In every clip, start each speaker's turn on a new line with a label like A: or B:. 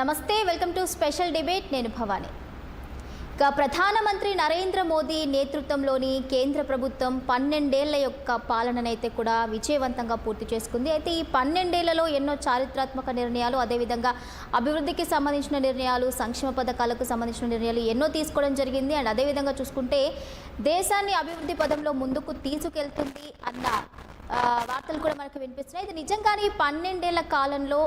A: నమస్తే, welcome to special debate. నేను భవాని. ఇక ప్రధానమంత్రి నరేంద్ర మోదీ నేతృత్వంలోని కేంద్ర ప్రభుత్వం 12 ఏళ్ల యొక్క పాలననైతే కూడా విజయవంతంగా పూర్తి చేసుకుంది. అయితే ఈ 12 ఏళ్లలో ఎన్నో చారిత్రాత్మక నిర్ణయాలు, అదేవిధంగా అభివృద్ధికి సంబంధించిన నిర్ణయాలు, సంక్షేమ పథకాలకు సంబంధించిన నిర్ణయాలు ఎన్నో తీసుకోవడం జరిగింది. అండ్ అదేవిధంగా చూసుకుంటే దేశాన్ని అభివృద్ధి పదంలో ముందుకు తీసుకెళ్తుంది అన్న వార్తలు కూడా మనకు వినిపిస్తున్నాయి. ఇది నిజంగానే ఈ 12 ఏళ్ల కాలంలో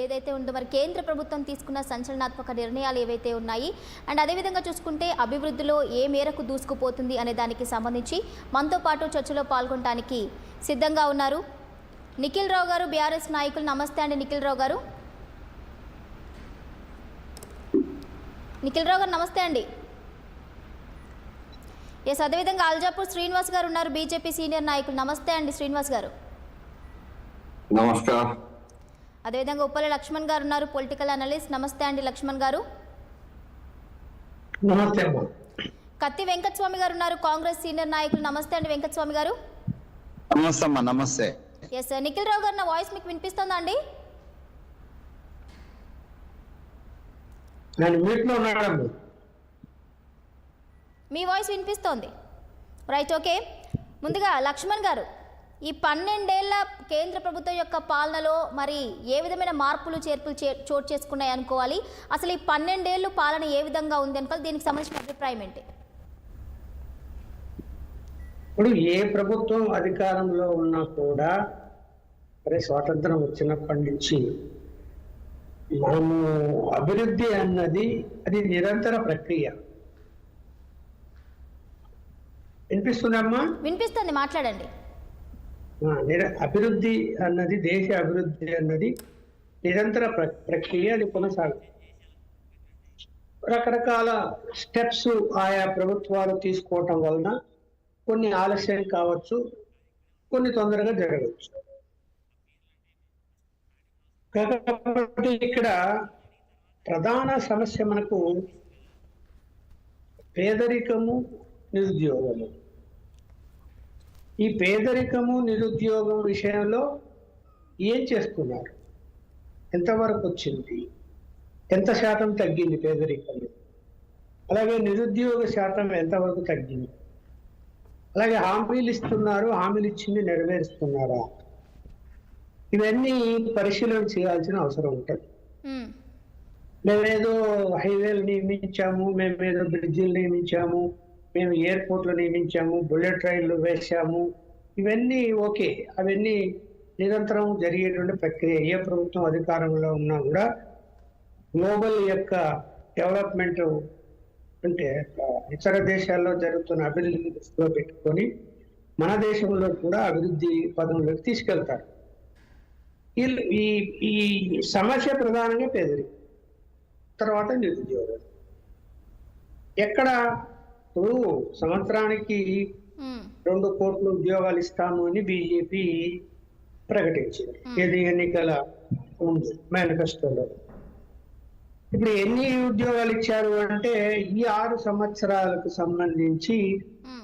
A: ఏదైతే ఉందో మరి కేంద్ర ప్రభుత్వం తీసుకున్న సంచలనాత్మక నిర్ణయాలు ఏవైతే ఉన్నాయి, అండ్ అదేవిధంగా చూసుకుంటే అభివృద్ధిలో ఏ మేరకు దూసుకుపోతుంది అనే దానికి సంబంధించి మనతో పాటు చర్చలో పాల్గొనడానికి సిద్ధంగా ఉన్నారు నిఖిల్ రావు గారు, బీఆర్ఎస్ నాయకులు. నమస్తే అండి నిఖిల్ రావు గారు. నిఖిల్ రావు గారు నమస్తే అండి. ఎస్, అదేవిధంగా అల్జాపూర్ శ్రీనివాస్ గారు ఉన్నారు, బీజేపీ సీనియర్ నాయకులు. నమస్తే అండి శ్రీనివాస్ గారు.
B: నమస్కారం.
A: అదేవిధంగా ఉప్పల లక్ష్మణ్ గారు ఉన్నారు, పొలిటికల్ అనలిస్ట్. నమస్తే అండి లక్ష్మణ్ గారు.
C: నమస్తే.
A: కత్తి వెంకటస్వామి గారు ఉన్నారు, కాంగ్రెస్ సీనియర్ నాయకులు. నమస్తే అండి వెంకటస్వామి గారు.
B: నమస్తే అమ్మా. నమస్తే.
A: ఎస్, నిఖిల్ రావు గారు, నా వాయిస్ మీకు వినిపిస్తుందా అండి? మీ వాయిస్ వినిపిస్తోంది. Right, okay. ముందుగా లక్ష్మణ్ గారు, ఈ 12 ఏళ్ల కేంద్ర ప్రభుత్వం యొక్క పాలనలో మరి ఏ విధమైన మార్పులు చేర్పులు చోటు చేసుకున్నాయి అనుకోవాలి? అసలు ఈ 12 ఏళ్ళు పాలన ఏ విధంగా ఉంది అనుకోవాలి? దీనికి సంబంధించిన అభిప్రాయం ఏంటి?
C: ఇప్పుడు ఏ ప్రభుత్వం అధికారంలో ఉన్నా కూడా మరి స్వాతంత్రం వచ్చినప్పటి నుంచి మనము అభివృద్ధి అన్నది అది నిరంతర ప్రక్రియ. వినిపిస్తుందమ్మా?
A: వినిపిస్తుంది, మాట్లాడండి.
C: అభివృద్ధి అన్నది, దేశ అభివృద్ధి అన్నది నిరంతర ప్రక్రియ. అది కొనసాగుతుంది. రకరకాల స్టెప్స్ ఆయా ప్రభుత్వాలు తీసుకోవటం వలన కొన్ని ఆలస్యం కావచ్చు, కొన్ని తొందరగా జరగవచ్చు. కాబట్టి ఇక్కడ ప్రధాన సమస్య మనకు పేదరికము, నిరుద్యోగము. ఈ పేదరికము, నిరుద్యోగం విషయంలో ఏం చేస్తున్నారు? ఎంతవరకు వచ్చింది? ఎంత శాతం తగ్గింది పేదరికం? అలాగే నిరుద్యోగ శాతం ఎంతవరకు తగ్గింది? అలాగే హామీలు ఇస్తున్నారు, హామీలు ఇచ్చింది నెరవేరుస్తున్నారా? ఇవన్నీ పరిశీలన చేయాల్సిన అవసరం ఉంటుంది. మేమేదో హైవేలు నియమించాము, మేమేదో బ్రిడ్జిలు నియమించాము, మేము ఎయిర్పోర్ట్లు నియమించాము, బుల్లెట్ రైళ్లు వేసాము, ఇవన్నీ ఓకే. అవన్నీ నిరంతరం జరిగేటువంటి ప్రక్రియ. ఏ ప్రభుత్వం అధికారంలో ఉన్నా కూడా గ్లోబల్ యొక్క డెవలప్మెంట్ అంటే ఇతర దేశాల్లో జరుగుతున్న అభివృద్ధి దృష్టిలో పెట్టుకొని మన దేశంలో కూడా అభివృద్ధి పదంలోకి తీసుకెళ్తారు. ఈ సమస్య ప్రధానంగా పేదరికం, తర్వాత నిరుద్యోగం. ఎక్కడ ఇప్పుడు సంవత్సరానికి 2 కోట్ల ఉద్యోగాలు ఇస్తాము అని బీజేపీ ప్రకటించింది. ఏది ఎన్నికల ముందు మేనిఫెస్టోలో. ఇప్పుడు ఎన్ని ఉద్యోగాలు ఇచ్చారు అంటే ఈ 6 సంవత్సరాలకు సంబంధించి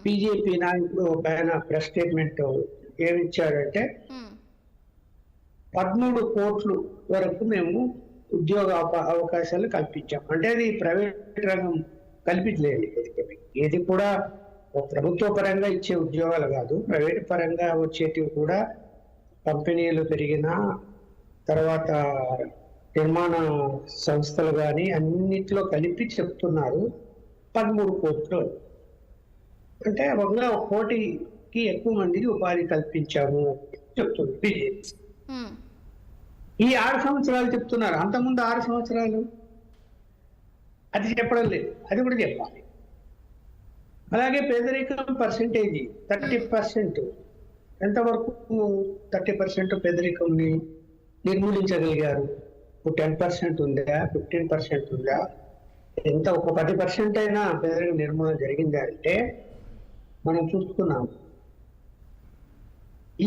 C: బీజేపీ నాయకుడు ఒక ఆయన ప్రెస్ స్టేట్మెంట్ ఏమిచ్చాడంటే 13 కోట్ల వరకు మేము ఉద్యోగ అవకాశాలు కల్పించాం. అంటే అది ప్రైవేట్ రంగం కల్పించలేదు. ఏది కూడా ప్రభుత్వ పరంగా ఇచ్చే ఉద్యోగాలు కాదు, ప్రైవేట్ పరంగా వచ్చేటివి కూడా. కంపెనీలు పెరిగినా, తర్వాత నిర్మాణ సంస్థలు కానీ అన్నిట్లో కలిపి చెప్తున్నారు 13 కోట్లు. అంటే ఒక కోటికి ఎక్కువ మందికి ఉపాధి కల్పించాము చెప్తుంది బీజేపీ. ఈ 6 సంవత్సరాలు చెప్తున్నారు. అంతకుముందు 6 సంవత్సరాలు అది చెప్పడం లేదు, అది కూడా చెప్పాలి. అలాగే పేదరికం పర్సెంటేజీ 30%. ఎంతవరకు 30% పేదరికంని నిర్మూలించగలిగారు? 10% ఉందా, 15% ఉందా? ఎంత ఒక 10% అయినా పేదరిక నిర్మూలన జరిగిందా అంటే మనం చూస్తున్నాం.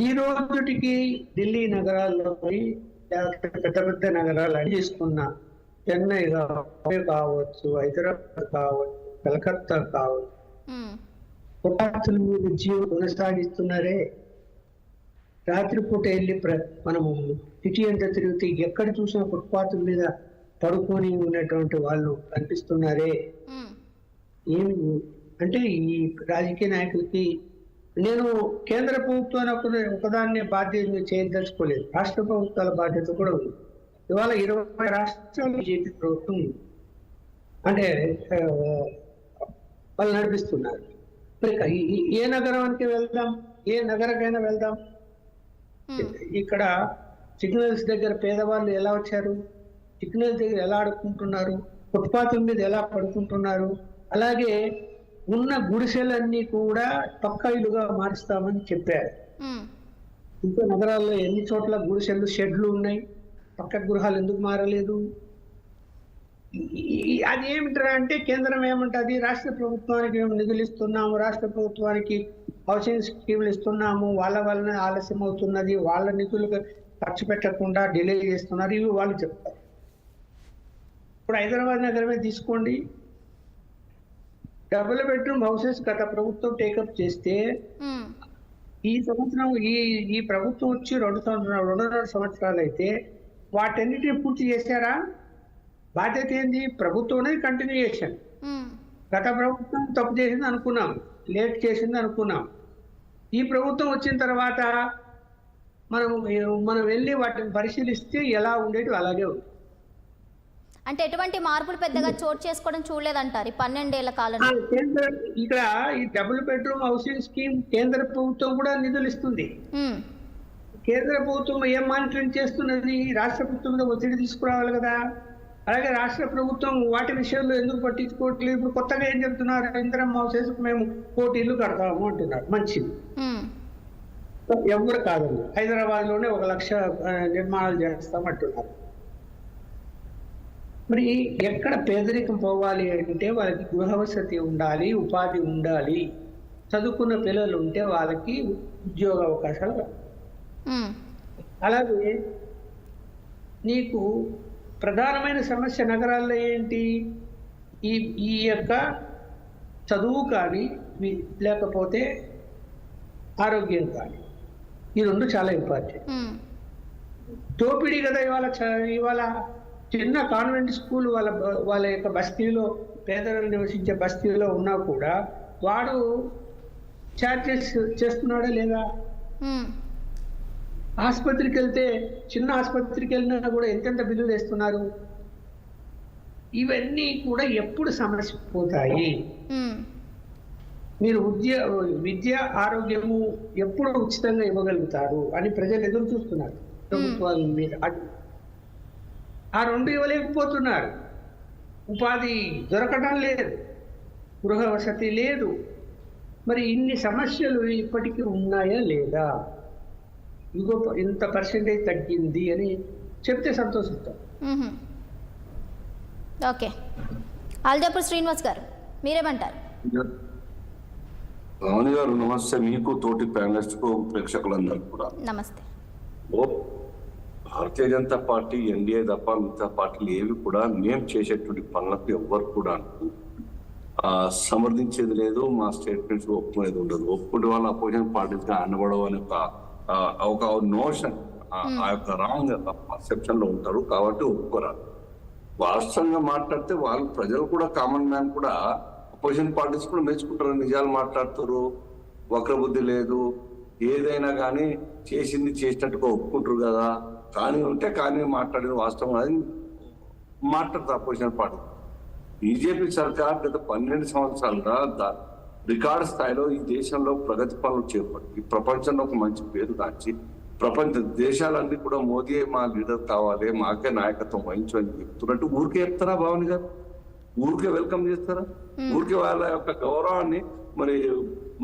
C: ఈ రోజుటికి ఢిల్లీ నగరాల్లో పెద్ద పెద్ద నగరాలు అడి చేసుకున్న చెన్నై కావచ్చు, హైదరాబాద్ కావచ్చు, కలకత్తా కావచ్చు, 9 జీవనం కొనసాగిస్తున్నారే. రాత్రిపూట వెళ్ళి మనము సిటీ అంతా తిరిగితే ఎక్కడ చూసినా ఫుట్పాత్ మీద పడుకొని ఉన్నటువంటి వాళ్ళు కనిపిస్తున్నారే. ఏమి అంటే ఈ రాజకీయ నాయకులకి నేను కేంద్ర ప్రభుత్వాన్ని ఒకదాన్ని బాధ్యత చేయదలుచుకోలేదు, రాష్ట్ర ప్రభుత్వాల బాధ్యత కూడా ఉంది. ఇవాళ 20 రాష్ట్రాలు బీజేపీ ప్రభుత్వం అంటే వాళ్ళు నడిపిస్తున్నారు. మరి ఏ నగరానికి వెళ్దాం, ఏ నగరకైనా వెళ్దాం, ఇక్కడ సిగ్నల్స్ దగ్గర పేదవాళ్ళు ఎలా వచ్చారు, సిగ్నల్స్ దగ్గర ఎలా ఆడుకుంటున్నారు, ఫుట్పాత్ మీద ఎలా పడుకుంటున్నారు. అలాగే ఉన్న గుడిసెలన్నీ కూడా పక్కా ఇల్లుగా మారుస్తామని చెప్పారు. ఇంకా నగరాల్లో ఎన్ని చోట్ల గుడిసెలు షెడ్లు ఉన్నాయి, పక్క గృహాలు ఎందుకు మారలేదు? అది ఏమిటరా అంటే కేంద్రం ఏమంటది, రాష్ట్ర ప్రభుత్వానికి మేము నిధులు ఇస్తున్నాము, రాష్ట్ర ప్రభుత్వానికి హౌసింగ్ స్కీములు ఇస్తున్నాము, వాళ్ళ వలన ఆలస్యం అవుతున్నది, వాళ్ళ నిధులు ఖర్చు పెట్టకుండా డిలే చేస్తున్నారు, ఇవి వాళ్ళు చెప్తారు. ఇప్పుడు హైదరాబాద్ నగరమే తీసుకోండి, డబుల్ బెడ్రూమ్ హౌసెస్ గత ప్రభుత్వం టేకప్ చేస్తే ఈ సంవత్సరం ఈ ప్రభుత్వం వచ్చి 2.5 సంవత్సరాలు అయితే వాటన్నిటిని పూర్తి చేశారా? బాధ్యత ఏంది? ప్రభుత్వం అనేది కంటిన్యూయేషన్. గత ప్రభుత్వం తప్పు చేసింది అనుకున్నాం, లేట్ చేసింది అనుకున్నాం. ఈ ప్రభుత్వం వచ్చిన తర్వాత మనం వెళ్ళి వాటిని పరిశీలిస్తే ఎలా ఉండేది అలాగే ఉంది.
A: అంటే ఎటువంటి మార్పులు పెద్దగా చోటు చేసుకోవడం చూడలేదంటారు ఈ 12 ఏళ్ల కాలంలో.
C: ఇక్కడ ఈ డబుల్ బెడ్రూమ్ హౌసింగ్ స్కీమ్ కేంద్ర ప్రభుత్వం కూడా నిధులు ఇస్తుంది. కేంద్ర ప్రభుత్వం ఏం మానిటరింగ్ చేస్తున్నది? రాష్ట్ర ప్రభుత్వం మీద ఒత్తిడి తీసుకురావాలి కదా. అలాగే రాష్ట్ర ప్రభుత్వం వాటి విషయంలో ఎందుకు పట్టించుకోవట్లేదు? ఇప్పుడు కొత్తగా ఏం చెప్తున్నారు, ఇందిరమ్మ హౌసెస్ మేము 1 ఇల్లు కడతాము అంటున్నారు. మంచిది, ఎవరు కాదండి. హైదరాబాద్ లోనే 1 లక్ష నిర్మాణాలు చేస్తామంటున్నారు. మరి ఎక్కడ పేదరికం పోవాలి అంటే వాళ్ళకి గృహవసతి ఉండాలి, ఉపాధి ఉండాలి, చదువుకున్న పిల్లలు ఉంటే వాళ్ళకి ఉద్యోగ అవకాశాలు. అలాగే నీకు ప్రధానమైన సమస్య నగరాల్లో ఏంటి? ఈ యొక్క చదువు కానీ లేకపోతే ఆరోగ్యం కానీ, ఈ 2 చాలా ఇంపార్టెంట్. దోపిడీ కదా. ఇవాళ చిన్న కాన్వెంట్ స్కూల్ వాళ్ళ యొక్క బస్తీలో, పేదలు నివసించే బస్తీలో ఉన్నా కూడా వాడు చార్జెస్ చేస్తున్నాడా లేదా? ఆసుపత్రికి వెళ్తే, చిన్న ఆసుపత్రికి వెళ్ళినా కూడా ఎంతెంత బిల్లులు వేస్తున్నారు. ఇవన్నీ కూడా ఎప్పుడు సమస్య పోతాయి? మీరు విద్య ఆరోగ్యము ఎప్పుడు ఉచితంగా ఇవ్వగలుగుతారు అని ప్రజలు ఎదురు చూస్తున్నారు ప్రభుత్వాల మీద. ఆ 2 ఇవ్వలేకపోతున్నారు. ఉపాధి దొరకడం లేదు, గృహ వసతి లేదు. మరి ఇన్ని సమస్యలు ఇప్పటికీ ఉన్నాయా లేదా? ఇగో ఇంత పర్సెంటేజ్ తగ్గింది అని చెప్తే సంతోషిస్తాం.
A: ఓకే, ఆల్జాపూర్ శ్రీనివాస్ గారు మీరేమంటారు?
D: రావణి గారు నమస్తే. మీకు, తోటి ప్యానలిస్ట్ కు, ప్రేక్షకులందరూ కూడా
A: నమస్తే.
D: భారతీయ జనతా పార్టీ, ఎన్డీఏ తప్ప మిగతా పార్టీలు ఏవి కూడా మేము చేసేటువంటి పనులకు ఎవ్వరు కూడా సమర్థించేది లేదు, మా స్టేట్మెంట్స్ ఒప్పుకునేది ఉండదు. ఒప్పుకుంటే వాళ్ళు అపోజిషన్ పార్టీస్ గా అనబడవు అనే ఒక నోషన్, ఆ యొక్క రాంగ్ పర్సెప్షన్ లో ఉంటారు. కాబట్టి ఒప్పుకోరాదు. వాస్తవంగా మాట్లాడితే వాళ్ళు ప్రజలు కూడా, కామన్ మ్యాన్ కూడా అపోజిషన్ పార్టీస్ కూడా మెచ్చుకుంటారు. నిజాలు మాట్లాడుతారు, వక్రబుద్ధి లేదు, ఏదైనా కానీ చేసింది చేసినట్టుగా ఒప్పుకుంటారు కదా. కానీ ఉంటే కానీ మాట్లాడిన వాస్తవం అది మాట్లాడతారు అపోజిషన్ పార్టీ. బీజేపీ సర్కార్ గత 12 సంవత్సరాలుగా రికార్డు స్థాయిలో ఈ దేశంలో ప్రగతి పనులు చేపట్టి ప్రపంచంలో ఒక మంచి పేరు దాచి ప్రపంచ దేశాలన్నీ కూడా మోదీ మా లీడర్ కావాలి, మాకే నాయకత్వం వహించు అని చెప్తున్నట్టు ఊరికే చెప్తారా భావని గారు? ఊరికే వెల్కమ్ చేస్తారా? ఊరికే వాళ్ళ యొక్క గౌరవాన్ని మరి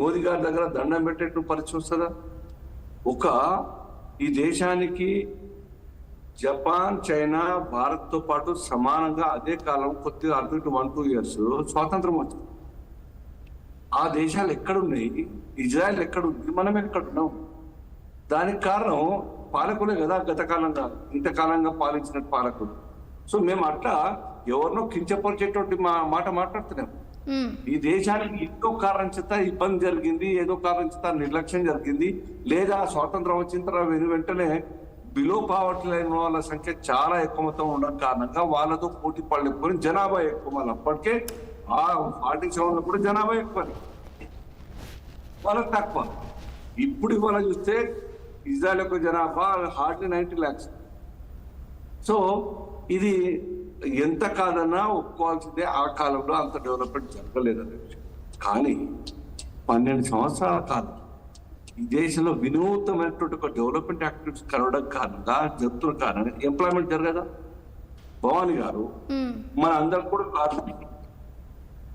D: మోదీ గారి దగ్గర దండం పెట్టేట్టు పరిస్థితి వస్తుందా? ఈ దేశానికి జపాన్, చైనా, భారత్ తో పాటు సమానంగా అదే కాలం కొద్దిగా అటు 1-2 years స్వాతంత్రం వచ్చింది. ఆ దేశాలు ఎక్కడున్నాయి? ఇజ్రాయెల్ ఎక్కడుంది? మనం ఎక్కడున్నాం? దానికి కారణం పాలకులే కదా. ఇంతకాలంగా పాలించిన పాలకులు. సో మేము అట్లా ఎవరినో కించపరిచేటువంటి మాట మాట్లాడుతున్నాం. ఈ దేశానికి ఏదో కారణం చేత ఇబ్బంది జరిగింది, ఏదో కారణం చేత నిర్లక్ష్యం జరిగింది, లేదా స్వాతంత్రం వచ్చిన తర్వాత వెంటనే బిలో పావర్టీ లైన్ వాళ్ళ సంఖ్య చాలా ఎక్కువ మొత్తం ఉండడం కారణంగా వాళ్ళతో పోటీ పడలేకపోయి జనాభా ఎక్కువ. వాళ్ళు అప్పటికే ఆ 47 కూడా జనాభా ఎక్కువ, వాళ్ళకి తక్కువ. ఇప్పుడు ఇవాళ చూస్తే ఇజ్రాయల్ యొక్క జనాభా హార్డ్లీ 90 lakhs. సో ఇది ఎంత కాదన్నా ఒప్పుకోవాల్సిందే, ఆ కాలంలో అంత డెవలప్మెంట్ జరగలేదు అనే విషయం. కానీ 12 సంవత్సరాల కాలం ఈ దేశంలో వినూత్నమైనటువంటి ఒక డెవలప్మెంట్ యాక్టివిటీస్ కలవడం కారణంగా జరుగుతున్న కారణంగా ఎంప్లాయ్మెంట్ జరగదా? భవానీ గారు మన అందరం కూడా కారణం.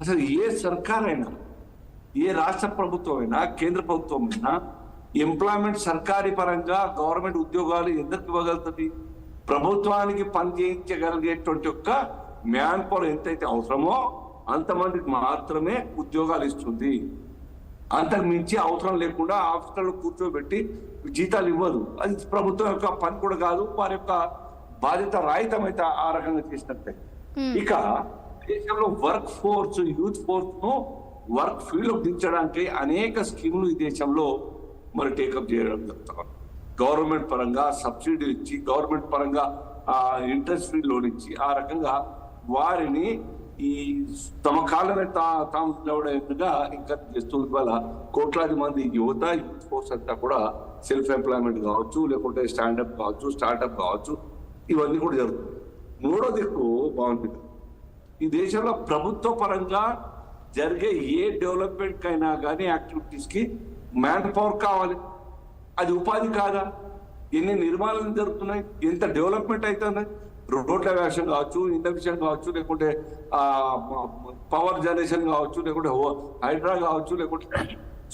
D: అసలు ఏ సర్కార్ అయినా, ఏ రాష్ట్ర ప్రభుత్వం అయినా, కేంద్ర ప్రభుత్వం అయినా ఎంప్లాయ్మెంట్ సర్కారీ పరంగా గవర్నమెంట్ ఉద్యోగాలు ఎందుకు ఇవ్వగలుగుతుంది? ప్రభుత్వానికి పని చేయించగలిగేటువంటి యొక్క మ్యాన్ పవర్ ఎంతైతే అవసరమో అంతమందికి మాత్రమే ఉద్యోగాలు ఇస్తుంది. అంతకు మించి అవసరం లేకుండా ఆఫీసర్లు కూర్చోబెట్టి జీతాలు ఇవ్వదు. అది ప్రభుత్వం యొక్క పని కూడా కాదు, వారి యొక్క బాధ్యత రాహితం అయితే ఆ రకంగా చేసినట్టే. ఇక దేశంలో వర్క్ ఫోర్స్, యూత్ ఫోర్స్ ను వర్క్ ఫీల్డ్ లో దించడానికి అనేక స్కీములు ఈ దేశంలో మరి టేకప్ చేయడం జరుగుతాం. గవర్నమెంట్ పరంగా సబ్సిడీలు ఇచ్చి, గవర్నమెంట్ పరంగా ఇంట్రెస్ట్ ఫ్రీ లోన్ ఇచ్చి, ఆ రకంగా వారిని ఈ తమ కాలమే తాము నిలవడంగా ఇంకా చేస్తూ ఇవాళ కోట్లాది మంది యువత, యూత్ ఫోర్స్ అంతా కూడా సెల్ఫ్ ఎంప్లాయ్మెంట్ కావచ్చు, లేకుంటే స్టాండప్ కావచ్చు, స్టార్ట్అప్ కావచ్చు, ఇవన్నీ కూడా జరుగుతుంది. మూడో దిక్కు బాగుంటుంది, ఈ దేశంలో ప్రభుత్వ పరంగా జరిగే ఏ డెవలప్మెంట్ అయినా కానీ యాక్టివిటీస్ కి మ్యాన్ పవర్ కావాలి. అది ఉపాధి కాదా? ఎన్ని నిర్మాణాలు జరుగుతున్నాయి, ఎంత డెవలప్మెంట్ అవుతున్నాయి, రోడ్ల విషయం కావచ్చు, ఇండ్ల విషయం కావచ్చు, లేకుంటే పవర్ జనరేషన్ కావచ్చు, లేకుంటే హైడ్రా కావచ్చు, లేకుంటే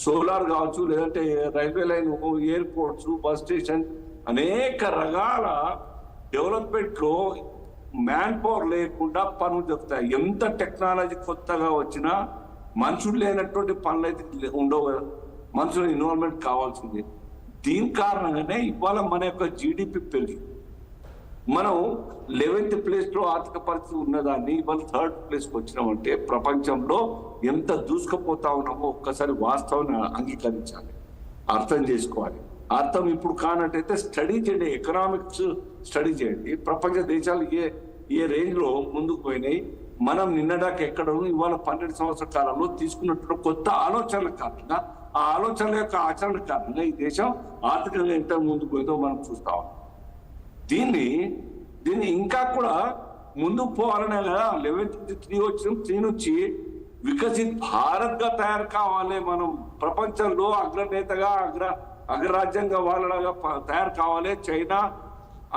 D: సోలార్ కావచ్చు, లేదంటే railway line, airports, bus station, అనేక రకాల డెవలప్మెంట్ లో మ్యాన్ పవర్ లేకుండా పనులు జరుగుతాయి. ఎంత టెక్నాలజీ కొత్తగా వచ్చినా మనుషులు లేనటువంటి పనులు అయితే ఉండవు కదా, మనుషుల ఇన్వాల్వ్మెంట్ కావాల్సిందే. దీని కారణంగానే ఇవాళ మన యొక్క జీడిపి పెరిగి మనం 11th ప్లేస్ లో ఆర్థిక పరిస్థితి ఉన్నదాన్ని ఇవాళ 3rd ప్లేస్కి వచ్చినామంటే ప్రపంచంలో ఎంత దూసుకుపోతా ఉన్నామో ఒక్కసారి వాస్తవాన్ని అంగీకరించాలి, అర్థం చేసుకోవాలి. అర్థం ఇప్పుడు కానట్టయితే స్టడీ చేయండి, ఎకనామిక్స్ స్టడీ చేయండి. ప్రపంచ దేశాలు ఏ రేంజ్ లో ముందుకు పోయినాయి, మనం నిన్నడాక ఎక్కడ ఇవాళ 12 సంవత్సరాల కాలంలో తీసుకున్నట్టు కొత్త ఆలోచనల కారణంగా, ఆ ఆలోచనల యొక్క ఆచరణ కారణంగా ఈ దేశం ఆర్థికంగా ఎంత ముందుకు పోయిందో మనం చూస్తా ఉన్నాం. దీన్ని ఇంకా కూడా ముందుకు పోవాలనే కదా 11th 3 వచ్చిన 3 నుంచి వికసిత్ భారత్ గా తయారు కావాలి. మనం ప్రపంచంలో అగ్రనేతగా అగ్రరాజ్యంగా వాళ్ళగా తయారు కావాలి. చైనా,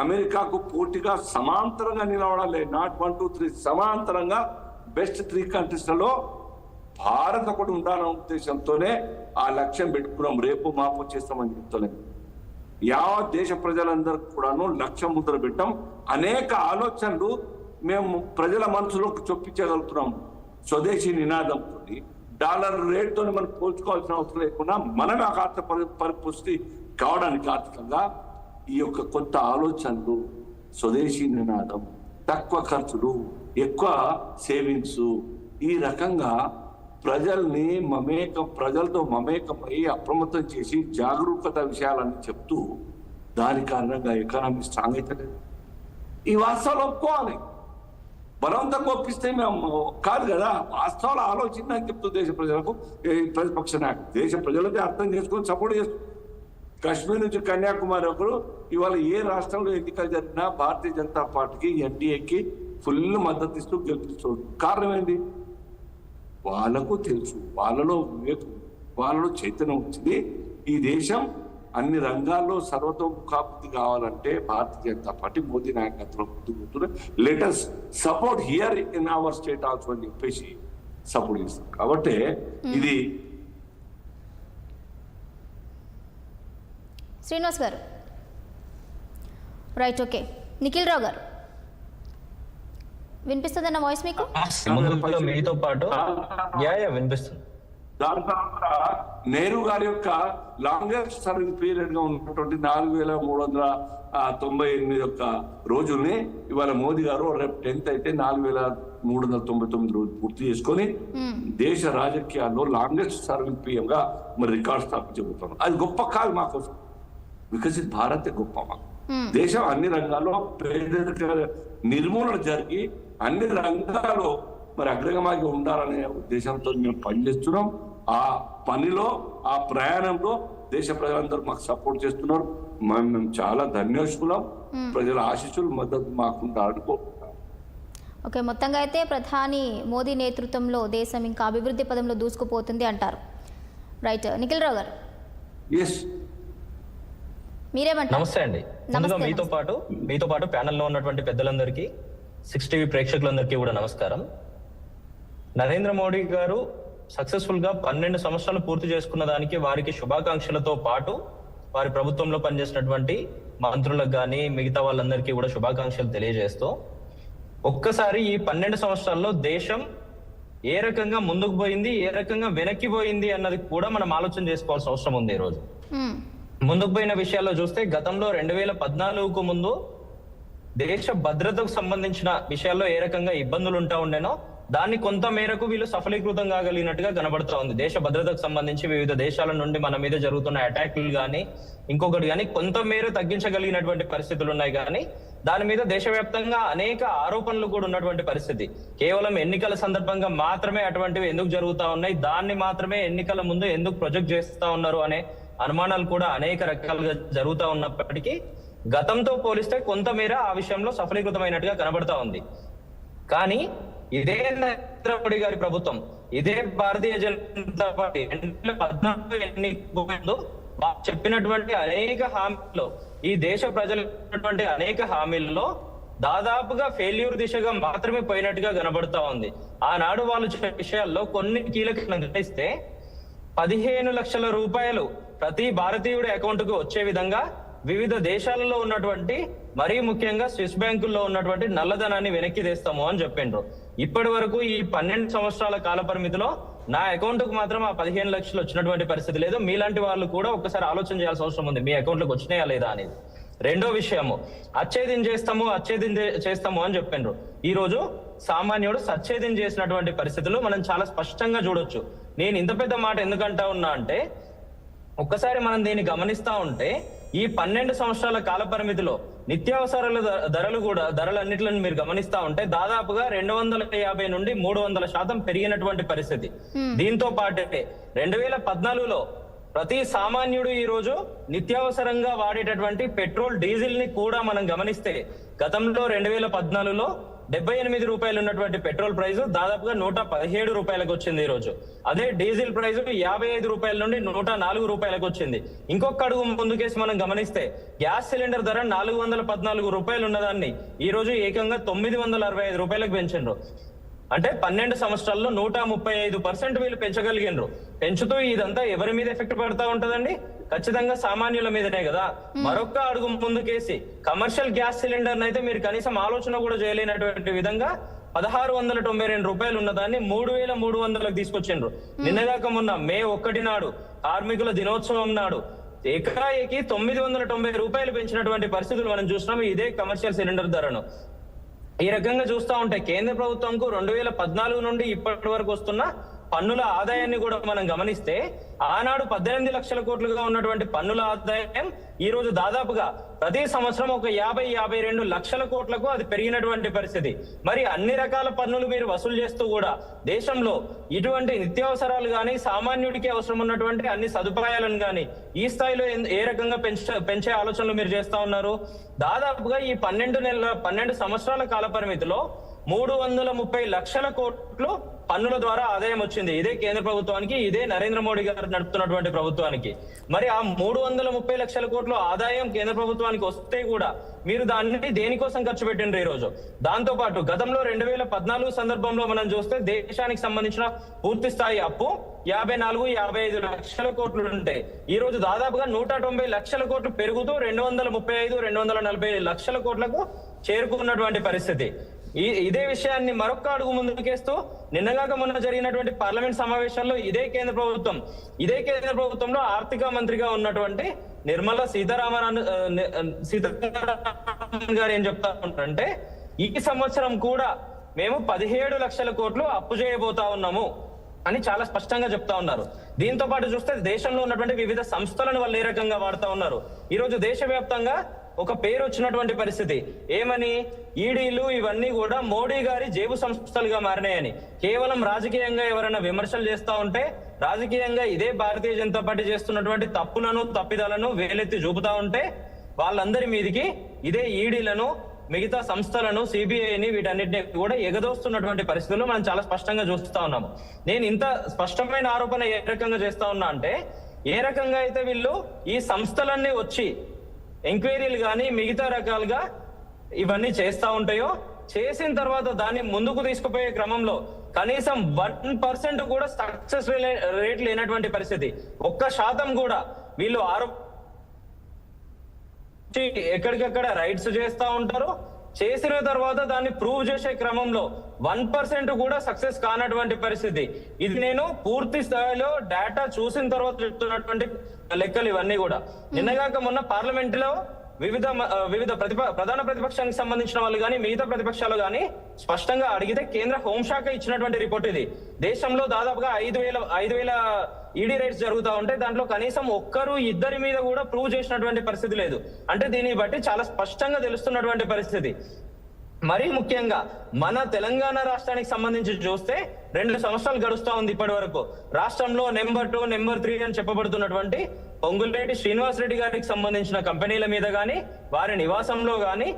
D: అమెరికాకు పోటీగా సమాంతరంగా నిలబడాలి. నాట్ 1, 2, 3 సమాంతరంగా బెస్ట్ 3 కంట్రీస్లలో భారత్ ఒకటి ఉండాలనే ఉద్దేశంతోనే ఆ లక్ష్యం పెట్టుకున్నాం. రేపు మాపు చేస్తామని చెప్తలేము. యావత్ దేశ ప్రజలందరికీ కూడాను లక్ష్యం ముద్ర పెట్టాం. అనేక ఆలోచనలు మేము ప్రజల మనసులోకి చొప్పించగలుగుతున్నాం. స్వదేశీ నినాదంతో డాలర్ రేట్తో మనం పోల్చుకోవాల్సిన అవసరం లేకుండా మనమే ఆర్థిక పరిపుష్టి కావడానికి ఆర్థికంగా ఈ యొక్క కొత్త ఆలోచనలు, స్వదేశీ నినాదం, తక్కువ ఖర్చులు, ఎక్కువ సేవింగ్స్, ఈ రకంగా ప్రజల్ని ప్రజలతో మమేకమై అప్రమత్తం చేసి జాగరూకత విషయాలని చెప్తూ దాని కారణంగా ఎకానమీ స్ట్రాంగ్ అవుతుంది. ఈ వాస్తవాలు ఒప్పుకోవాలి. బలవంతంగా ఒప్పిస్తే మేము కాదు కదా, వాస్తవాలు ఆలోచించడానికి చెప్తూ దేశ ప్రజలకు ప్రతిపక్ష నాయకులు దేశ ప్రజలకి అర్థం చేసుకొని సపోర్ట్ చేస్తారు. కాశ్మీర్ నుంచి కన్యాకుమారి ఒకరు ఇవాళ ఏ రాష్ట్రంలో ఎన్నికలు జరిగినా భారతీయ జనతా పార్టీకి, ఎన్డీఏకి ఫుల్ మద్దతు ఇస్తూ గెలిపిస్తుంది. కారణం ఏంటి? వాళ్ళకు తెలుసు, వాళ్ళలో వివేకం, వాళ్ళలో చైతన్యం వచ్చింది. ఈ దేశం అన్ని రంగాల్లో సర్వతోముఖాభివృద్ధి కావాలంటే భారతీయ జనతా పార్టీ మోదీ నాయకత్వం ముందుకుంటుంది. Let us support here in our state also అని చెప్పేసి సపోర్ట్ చేస్తాం. కాబట్టి ఇది
A: శ్రీనివాస్ గారు రైట్. ఓకే, నిఖిల్ రావు గారు వినిపిస్తుందన్న వాయిస్ మీకు?
E: మీతో పాటు వినిపిస్తుంది.
D: దాని తర్వాత నెహ్రూ గారి యొక్క లాంగెస్ట్ సర్వింగ్ పీరియడ్ గా ఉన్నటువంటి 4398 యొక్క రోజుల్ని ఇవాళ మోదీ గారు రేపు 10th అయితే 399 రోజులు పూర్తి చేసుకొని దేశ రాజకీయాల్లో లాంగెస్ట్ సర్వింగ్ PM గా మరి రికార్డ్ స్థాపించబోతున్నాం. అది గొప్ప కాదు మా కోసం, వికసిత్ భారత్ గొప్ప మాకు. దేశం అన్ని రంగాల్లో పేదరిక నిర్మూలన జరిగి అన్ని రంగాల్లో మరి అగ్రగమాగి ఉండాలనే ఉద్దేశంతో మేము పనిచేస్తున్నాం. ఆ పనిలో ఆ ప్రయాణంలో దేశ ప్రజలందరూ మాకు సపోర్ట్ చేస్తున్నారు. మేము చాలా ధన్యోష్కులం. ప్రజల ఆశీస్సులు మద్దతు మాకుండా ఆడుకుంటున్నాం.
A: ఓకే, మొత్తంగా అయితే ప్రధాని మోదీ నేతృత్వంలో దేశం ఇంకా అభివృద్ధి పదంలో దూసుకుపోతుంది అంటారు. రైట్, నిఖిల్ రావు గారు
D: ఎస్
A: మీరేమంటారు?
E: నమస్తే అండి. ముందుగా మీతో పాటు ప్యానెల్లో ఉన్నటువంటి పెద్దలందరికీ, 6 TV ప్రేక్షకులందరికీ కూడా నమస్కారం. నరేంద్ర మోడీ గారు సక్సెస్ఫుల్ గా 12 సంవత్సరాలు పూర్తి చేసుకున్న దానికి వారికి శుభాకాంక్షలతో పాటు వారి ప్రభుత్వంలో పనిచేసినటువంటి మంత్రులకు కానీ మిగతా వాళ్ళందరికీ కూడా శుభాకాంక్షలు తెలియజేస్తూ, ఒక్కసారి ఈ 12 సంవత్సరాల్లో దేశం ఏ రకంగా ముందుకు పోయింది, ఏ రకంగా వెనక్కి పోయింది అన్నది కూడా మనం ఆలోచన చేసుకోవాల్సిన అవసరం ఉంది. ఈ రోజు ముందుకు పోయిన విషయాల్లో చూస్తే గతంలో 2014కు ముందు దేశ భద్రతకు సంబంధించిన విషయాల్లో ఏ రకంగా ఇబ్బందులు ఉంటా ఉండేనో దాన్ని కొంత మేరకు వీళ్ళు సఫలీకృతం కాగలిగినట్టుగా కనబడుతూ ఉంది. దేశ భద్రతకు సంబంధించి వివిధ దేశాల నుండి మన మీద జరుగుతున్న అటాక్లు కానీ ఇంకొకటి కానీ కొంత మేర తగ్గించగలిగినటువంటి పరిస్థితులు ఉన్నాయి. కానీ దాని మీద దేశవ్యాప్తంగా అనేక ఆరోపణలు కూడా ఉన్నటువంటి పరిస్థితి. కేవలం ఎన్నికల సందర్భంగా మాత్రమే అటువంటివి ఎందుకు జరుగుతా ఉన్నాయి, దాన్ని మాత్రమే ఎన్నికల ముందు ఎందుకు ప్రొజెక్ట్ చేస్తా ఉన్నారు అనే అనుమానాలు కూడా అనేక రకాలుగా జరుగుతూ ఉన్నప్పటికీ గతంతో పోలిస్తే కొంతమేర ఆ విషయంలో సఫలీకృతమైనట్టుగా కనబడతా ఉంది. కానీ ఇదే నరేంద్ర మోడీ గారి ప్రభుత్వం, ఇదే భారతీయ జనతా పార్టీ 2014 ఎన్నికలు చెప్పినటువంటి అనేక హామీల్లో, ఈ దేశ ప్రజలు అనేక హామీల్లో దాదాపుగా ఫెయిల్యూర్ దిశగా మాత్రమే పోయినట్టుగా కనబడతా ఉంది. ఆనాడు వాళ్ళు చెప్పే విషయాల్లో కొన్ని కీలకంగా గమనిస్తే 15 లక్షల రూపాయలు ప్రతి భారతీయుడి అకౌంట్ కు వచ్చే విధంగా వివిధ దేశాలలో ఉన్నటువంటి మరీ ముఖ్యంగా స్విస్ బ్యాంకుల్లో ఉన్నటువంటి నల్లధనాన్ని వెనక్కి తెస్తాము అని చెప్పిండ్రు. ఇప్పటి వరకు ఈ 12 సంవత్సరాల కాల పరిమితిలో నా అకౌంట్ కు మాత్రం ఆ 15 లక్షలు వచ్చినటువంటి పరిస్థితి లేదు. మీలాంటి వాళ్ళు కూడా ఒక్కసారి ఆలోచన చేయాల్సిన అవసరం ఉంది, మీ అకౌంట్లోకి వచ్చినాయా లేదా అనేది. రెండో విషయము, అచ్చేదిన్ చేస్తాము అని చెప్పిండ్రు. ఈ రోజు సామాన్యుడు సచ్చేదిన్ చేసినటువంటి పరిస్థితులు మనం చాలా స్పష్టంగా చూడొచ్చు. నేను ఇంత పెద్ద మాట ఎందుకంటా ఉన్నా అంటే, ఒక్కసారి మనం దీన్ని గమనిస్తా ఉంటే ఈ 12 సంవత్సరాల కాల పరిమితిలో నిత్యావసరాల ధరలన్నిటిని మీరు గమనిస్తా ఉంటే దాదాపుగా 250 నుండి 300% పెరిగినటువంటి పరిస్థితి. దీంతో పాటే 2014లో ప్రతి సామాన్యుడు ఈ రోజు నిత్యావసరంగా వాడేటటువంటి పెట్రోల్, డీజిల్ ని కూడా మనం గమనిస్తే గతంలో 2014లో 78 రూపాయలు ఉన్నటువంటి పెట్రోల్ ప్రైస్ దాదాపుగా 117 రూపాయలకు వచ్చింది ఈ రోజు. అదే డీజిల్ ప్రైస్ 55 రూపాయల నుండి 104 రూపాయలకు వచ్చింది. ఇంకొక అడుగు ముందుకేసి మనం గమనిస్తే గ్యాస్ సిలిండర్ ధర 414 రూపాయలు ఉన్నదాన్ని ఈ రోజు ఏకంగా 965 రూపాయలకు పెంచిండ్రు. అంటే 12 సంవత్సరాల్లో 135% వీళ్ళు పెంచగలిగినరు. పెంచుతూ ఇదంతా ఎవరి మీద ఎఫెక్ట్ పడతా ఉంటదండి? ఖచ్చితంగా సామాన్యుల మీదనే కదా. మరొక అడుగు ముందుకేసి కమర్షియల్ గ్యాస్ సిలిండర్ అయితే మీరు కనీసం ఆలోచన కూడా చేయలేనటువంటి విధంగా 1692 రూపాయలు ఉన్నదాన్ని 3300లకు తీసుకొచ్చిండ్రు. నిన్నదాకా మొన్న మే 1 నాడు కార్మికుల దినోత్సవం నాడు ఏకాఏకి 990 రూపాయలు పెంచినటువంటి పరిస్థితులు మనం చూస్తున్నాము ఇదే కమర్షియల్ సిలిండర్ ధరను. ఈ రకంగా చూస్తా ఉంటే కేంద్ర ప్రభుత్వంకు 2014 నుండి ఇప్పటి వరకు వస్తున్న పన్నుల ఆదాయాన్ని కూడా మనం గమనిస్తే ఆనాడు 18 లక్షల కోట్లుగా ఉన్నటువంటి పన్నుల ఆదాయం ఈ రోజు దాదాపుగా ప్రతి సంవత్సరం ఒక 50-52 లక్షల కోట్లకు అది పెరిగినటువంటి పరిస్థితి. మరి అన్ని రకాల పన్నులు మీరు వసూలు చేస్తూ కూడా దేశంలో ఇటువంటి నిత్యావసరాలు కానీ సామాన్యుడికి అవసరం ఉన్నటువంటి అన్ని సదుపాయాలను కానీ ఈ స్థాయిలో ఏ రకంగా పెంచే ఆలోచనలు మీరు చేస్తా ఉన్నారు? దాదాపుగా ఈ 12 సంవత్సరాల కాల పరిమితిలో 330 లక్షల కోట్లు పన్నుల ద్వారా ఆదాయం వచ్చింది ఇదే కేంద్ర ప్రభుత్వానికి, ఇదే నరేంద్ర మోడీ గారు నడుపుతున్నటువంటి ప్రభుత్వానికి. మరి ఆ 330 లక్షల కోట్ల ఆదాయం కేంద్ర ప్రభుత్వానికి వస్తే కూడా మీరు దాన్ని దేనికోసం ఖర్చు పెట్టిండ్రు ఈ రోజు? దాంతో పాటు గతంలో 2014 సందర్భంలో మనం చూస్తే దేశానికి సంబంధించిన పూర్తి స్థాయి అప్పు 54-55 లక్షల కోట్లు ఉంటే ఈ రోజు దాదాపుగా 190 లక్షల కోట్లు పెరుగుతూ 235-240 లక్షల కోట్లకు చేరుకున్నటువంటి పరిస్థితి. ఇదే విషయాన్ని మరొక అడుగు ముందుకేస్తూ నిన్నగాక మొన్న జరిగినటువంటి పార్లమెంట్ సమావేశాల్లో ఇదే కేంద్ర ప్రభుత్వంలో ఆర్థిక మంత్రిగా ఉన్నటువంటి నిర్మలా సీతారామన్ గారు ఏం చెప్తా ఉంటారంటే ఈ సంవత్సరం కూడా మేము 17 లక్షల కోట్లు అప్పు చేయబోతా ఉన్నాము అని చాలా స్పష్టంగా చెప్తా ఉన్నారు. దీంతో పాటు చూస్తే దేశంలో ఉన్నటువంటి వివిధ సంస్థలను వాళ్ళు ఏ రకంగా వాడుతా ఉన్నారు. ఈ రోజు దేశవ్యాప్తంగా ఒక పేరు వచ్చినటువంటి పరిస్థితి ఏమని, ఈడీలు ఇవన్నీ కూడా మోడీ గారి జేబు సంస్థలుగా మారినాయని. కేవలం రాజకీయంగా ఎవరైనా విమర్శలు చేస్తా ఉంటే, రాజకీయంగా ఇదే భారతీయ జనతా పార్టీ చేస్తున్నటువంటి తప్పులను తప్పిదాలను వేలెత్తి చూపుతా ఉంటే వాళ్ళందరి మీదికి ఇదే ఈడీలను, మిగతా సంస్థలను, సిబిఐని, వీటన్నిటిని కూడా ఎగదోస్తున్నటువంటి పరిస్థితుల్లో మనం చాలా స్పష్టంగా చూస్తా ఉన్నాము. నేను ఇంత స్పష్టమైన ఆరోపణ ఏ రకంగా చేస్తా ఉన్నా అంటే, ఏ రకంగా అయితే వీళ్ళు ఈ సంస్థలన్నీ వచ్చి ఎంక్వైరీలు కానీ మిగతా రకాలుగా ఇవన్నీ చేస్తా ఉంటాయో, చేసిన తర్వాత దాన్ని ముందుకు తీసుకుపోయే క్రమంలో కనీసం 1% కూడా సక్సెస్ రేట్ లేనటువంటి పరిస్థితి. 1% కూడా వీళ్ళు ఎక్కడికక్కడ రైడ్స్ చేస్తా ఉంటారు. చేసిన తర్వాత దాన్ని ప్రూవ్ చేసే క్రమంలో 1% కూడా సక్సెస్ కానటువంటి పరిస్థితి. ఇది నేను పూర్తి స్థాయిలో డేటా చూసిన తర్వాత చెప్తున్నటువంటి లెక్కలు ఇవన్నీ కూడా. నిన్నగాక మొన్న పార్లమెంట్ లో వివిధ ప్రధాన ప్రతిపక్షానికి సంబంధించిన వాళ్ళు కానీ మిగతా ప్రతిపక్షాలు కానీ స్పష్టంగా అడిగితే కేంద్ర హోంశాఖ ఇచ్చినటువంటి రిపోర్ట్ ఇది. దేశంలో దాదాపుగా 5,000 ఈడీ రైట్స్ జరుగుతా ఉంటే దాంట్లో కనీసం 1-2 మీద కూడా ప్రూవ్ చేసినటువంటి పరిస్థితి లేదు. అంటే దీన్ని బట్టి చాలా స్పష్టంగా తెలుస్తున్నటువంటి పరిస్థితి. మరీ ముఖ్యంగా మన తెలంగాణ రాష్ట్రానికి సంబంధించి చూస్తే 2 సంవత్సరాలు గడుస్తా ఉంది ఇప్పటి వరకు. రాష్ట్రంలో నెంబర్ 2, నెంబర్ 3 అని చెప్పబడుతున్నటువంటి పొంగులేటి శ్రీనివాసరెడ్డి గారికి సంబంధించిన కంపెనీల మీద గాని, వారి నివాసంలో గాని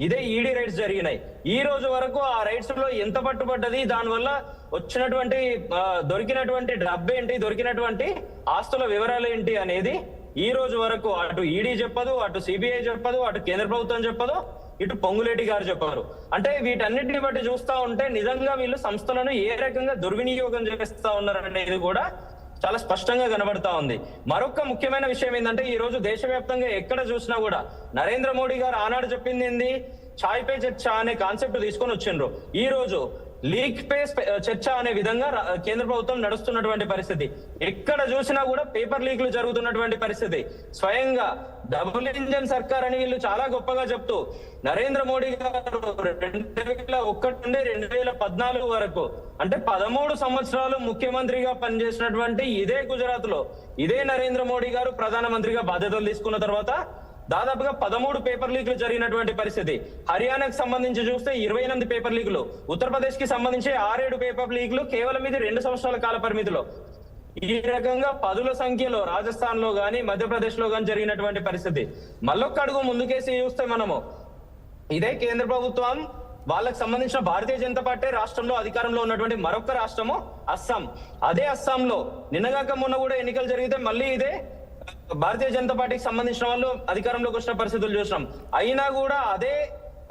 E: ఇదే ఈడీ రైట్స్ జరిగినాయి. ఈ రోజు వరకు ఆ రైట్స్ లో ఎంత పట్టుబడ్డది, దానివల్ల వచ్చినటువంటి దొరికినటువంటి డబ్బు ఏంటి, దొరికినటువంటి ఆస్తుల వివరాలు ఏంటి అనేది ఈ రోజు వరకు అటు ఈడీ చెప్పదు, అటు సిబిఐ చెప్పదు, అటు కేంద్ర ప్రభుత్వం చెప్పదు, ఇటు పొంగులేటి గారు చెప్పారు. అంటే వీటన్నిటిని బట్టి చూస్తా ఉంటే నిజంగా వీళ్ళు సంస్థలను ఏ రకంగా దుర్వినియోగం చేస్తా ఉన్నారనేది కూడా చాలా స్పష్టంగా కనబడతా ఉంది. మరొక ముఖ్యమైన విషయం ఏంటంటే, ఈ రోజు దేశవ్యాప్తంగా ఎక్కడ చూసినా కూడా నరేంద్ర మోడీ గారు ఆనాడు చెప్పింది ఏంది, ఛాయ్ పే చర్చ అనే కాన్సెప్ట్ తీసుకొని వచ్చిండ్రు. ఈ రోజు లీక్ పే చర్చ అనే విధంగా కేంద్ర ప్రభుత్వం నడుస్తున్నటువంటి పరిస్థితి. ఎక్కడ చూసినా కూడా పేపర్ లీక్లు జరుగుతున్నటువంటి పరిస్థితి. స్వయంగా డబుల్ ఇంజన్ సర్కార్ అని వీళ్ళు చాలా గొప్పగా చెప్తూ నరేంద్ర మోడీ గారు 2001 నుండి 2014 వరకు అంటే 13 సంవత్సరాలు ముఖ్యమంత్రిగా పనిచేసినటువంటి ఇదే గుజరాత్ లో ఇదే నరేంద్ర మోడీ గారు ప్రధానమంత్రిగా బాధ్యతలు తీసుకున్న తర్వాత దాదాపుగా 13 పేపర్ లీక్లు జరిగినటువంటి పరిస్థితి. హర్యానాకు సంబంధించి చూస్తే 28 పేపర్ లీక్లు, ఉత్తరప్రదేశ్ కి సంబంధించి 6-7 పేపర్ లీక్లు కేవలం ఇది 2 సంవత్సరాల కాల పరిమితిలో. ఈ రకంగా 10ల సంఖ్యలో రాజస్థాన్ లో గాని మధ్యప్రదేశ్ లో గాని జరిగినటువంటి పరిస్థితి. మళ్ళొక్క అడుగు ముందుకేసి చూస్తే మనము ఇదే కేంద్ర ప్రభుత్వం వాళ్ళకి సంబంధించిన భారతీయ జనతా పార్టీ రాష్ట్రంలో అధికారంలో ఉన్నటువంటి మరొక రాష్ట్రము అస్సాం. అదే అస్సాంలో నిన్నగాక మొన్న కూడా ఎన్నికలు జరిగితే మళ్ళీ ఇదే భారతీయ జనతా పార్టీకి సంబంధించిన వాళ్ళు అధికారంలోకి వచ్చిన పరిస్థితులు చూసినాం. అయినా కూడా అదే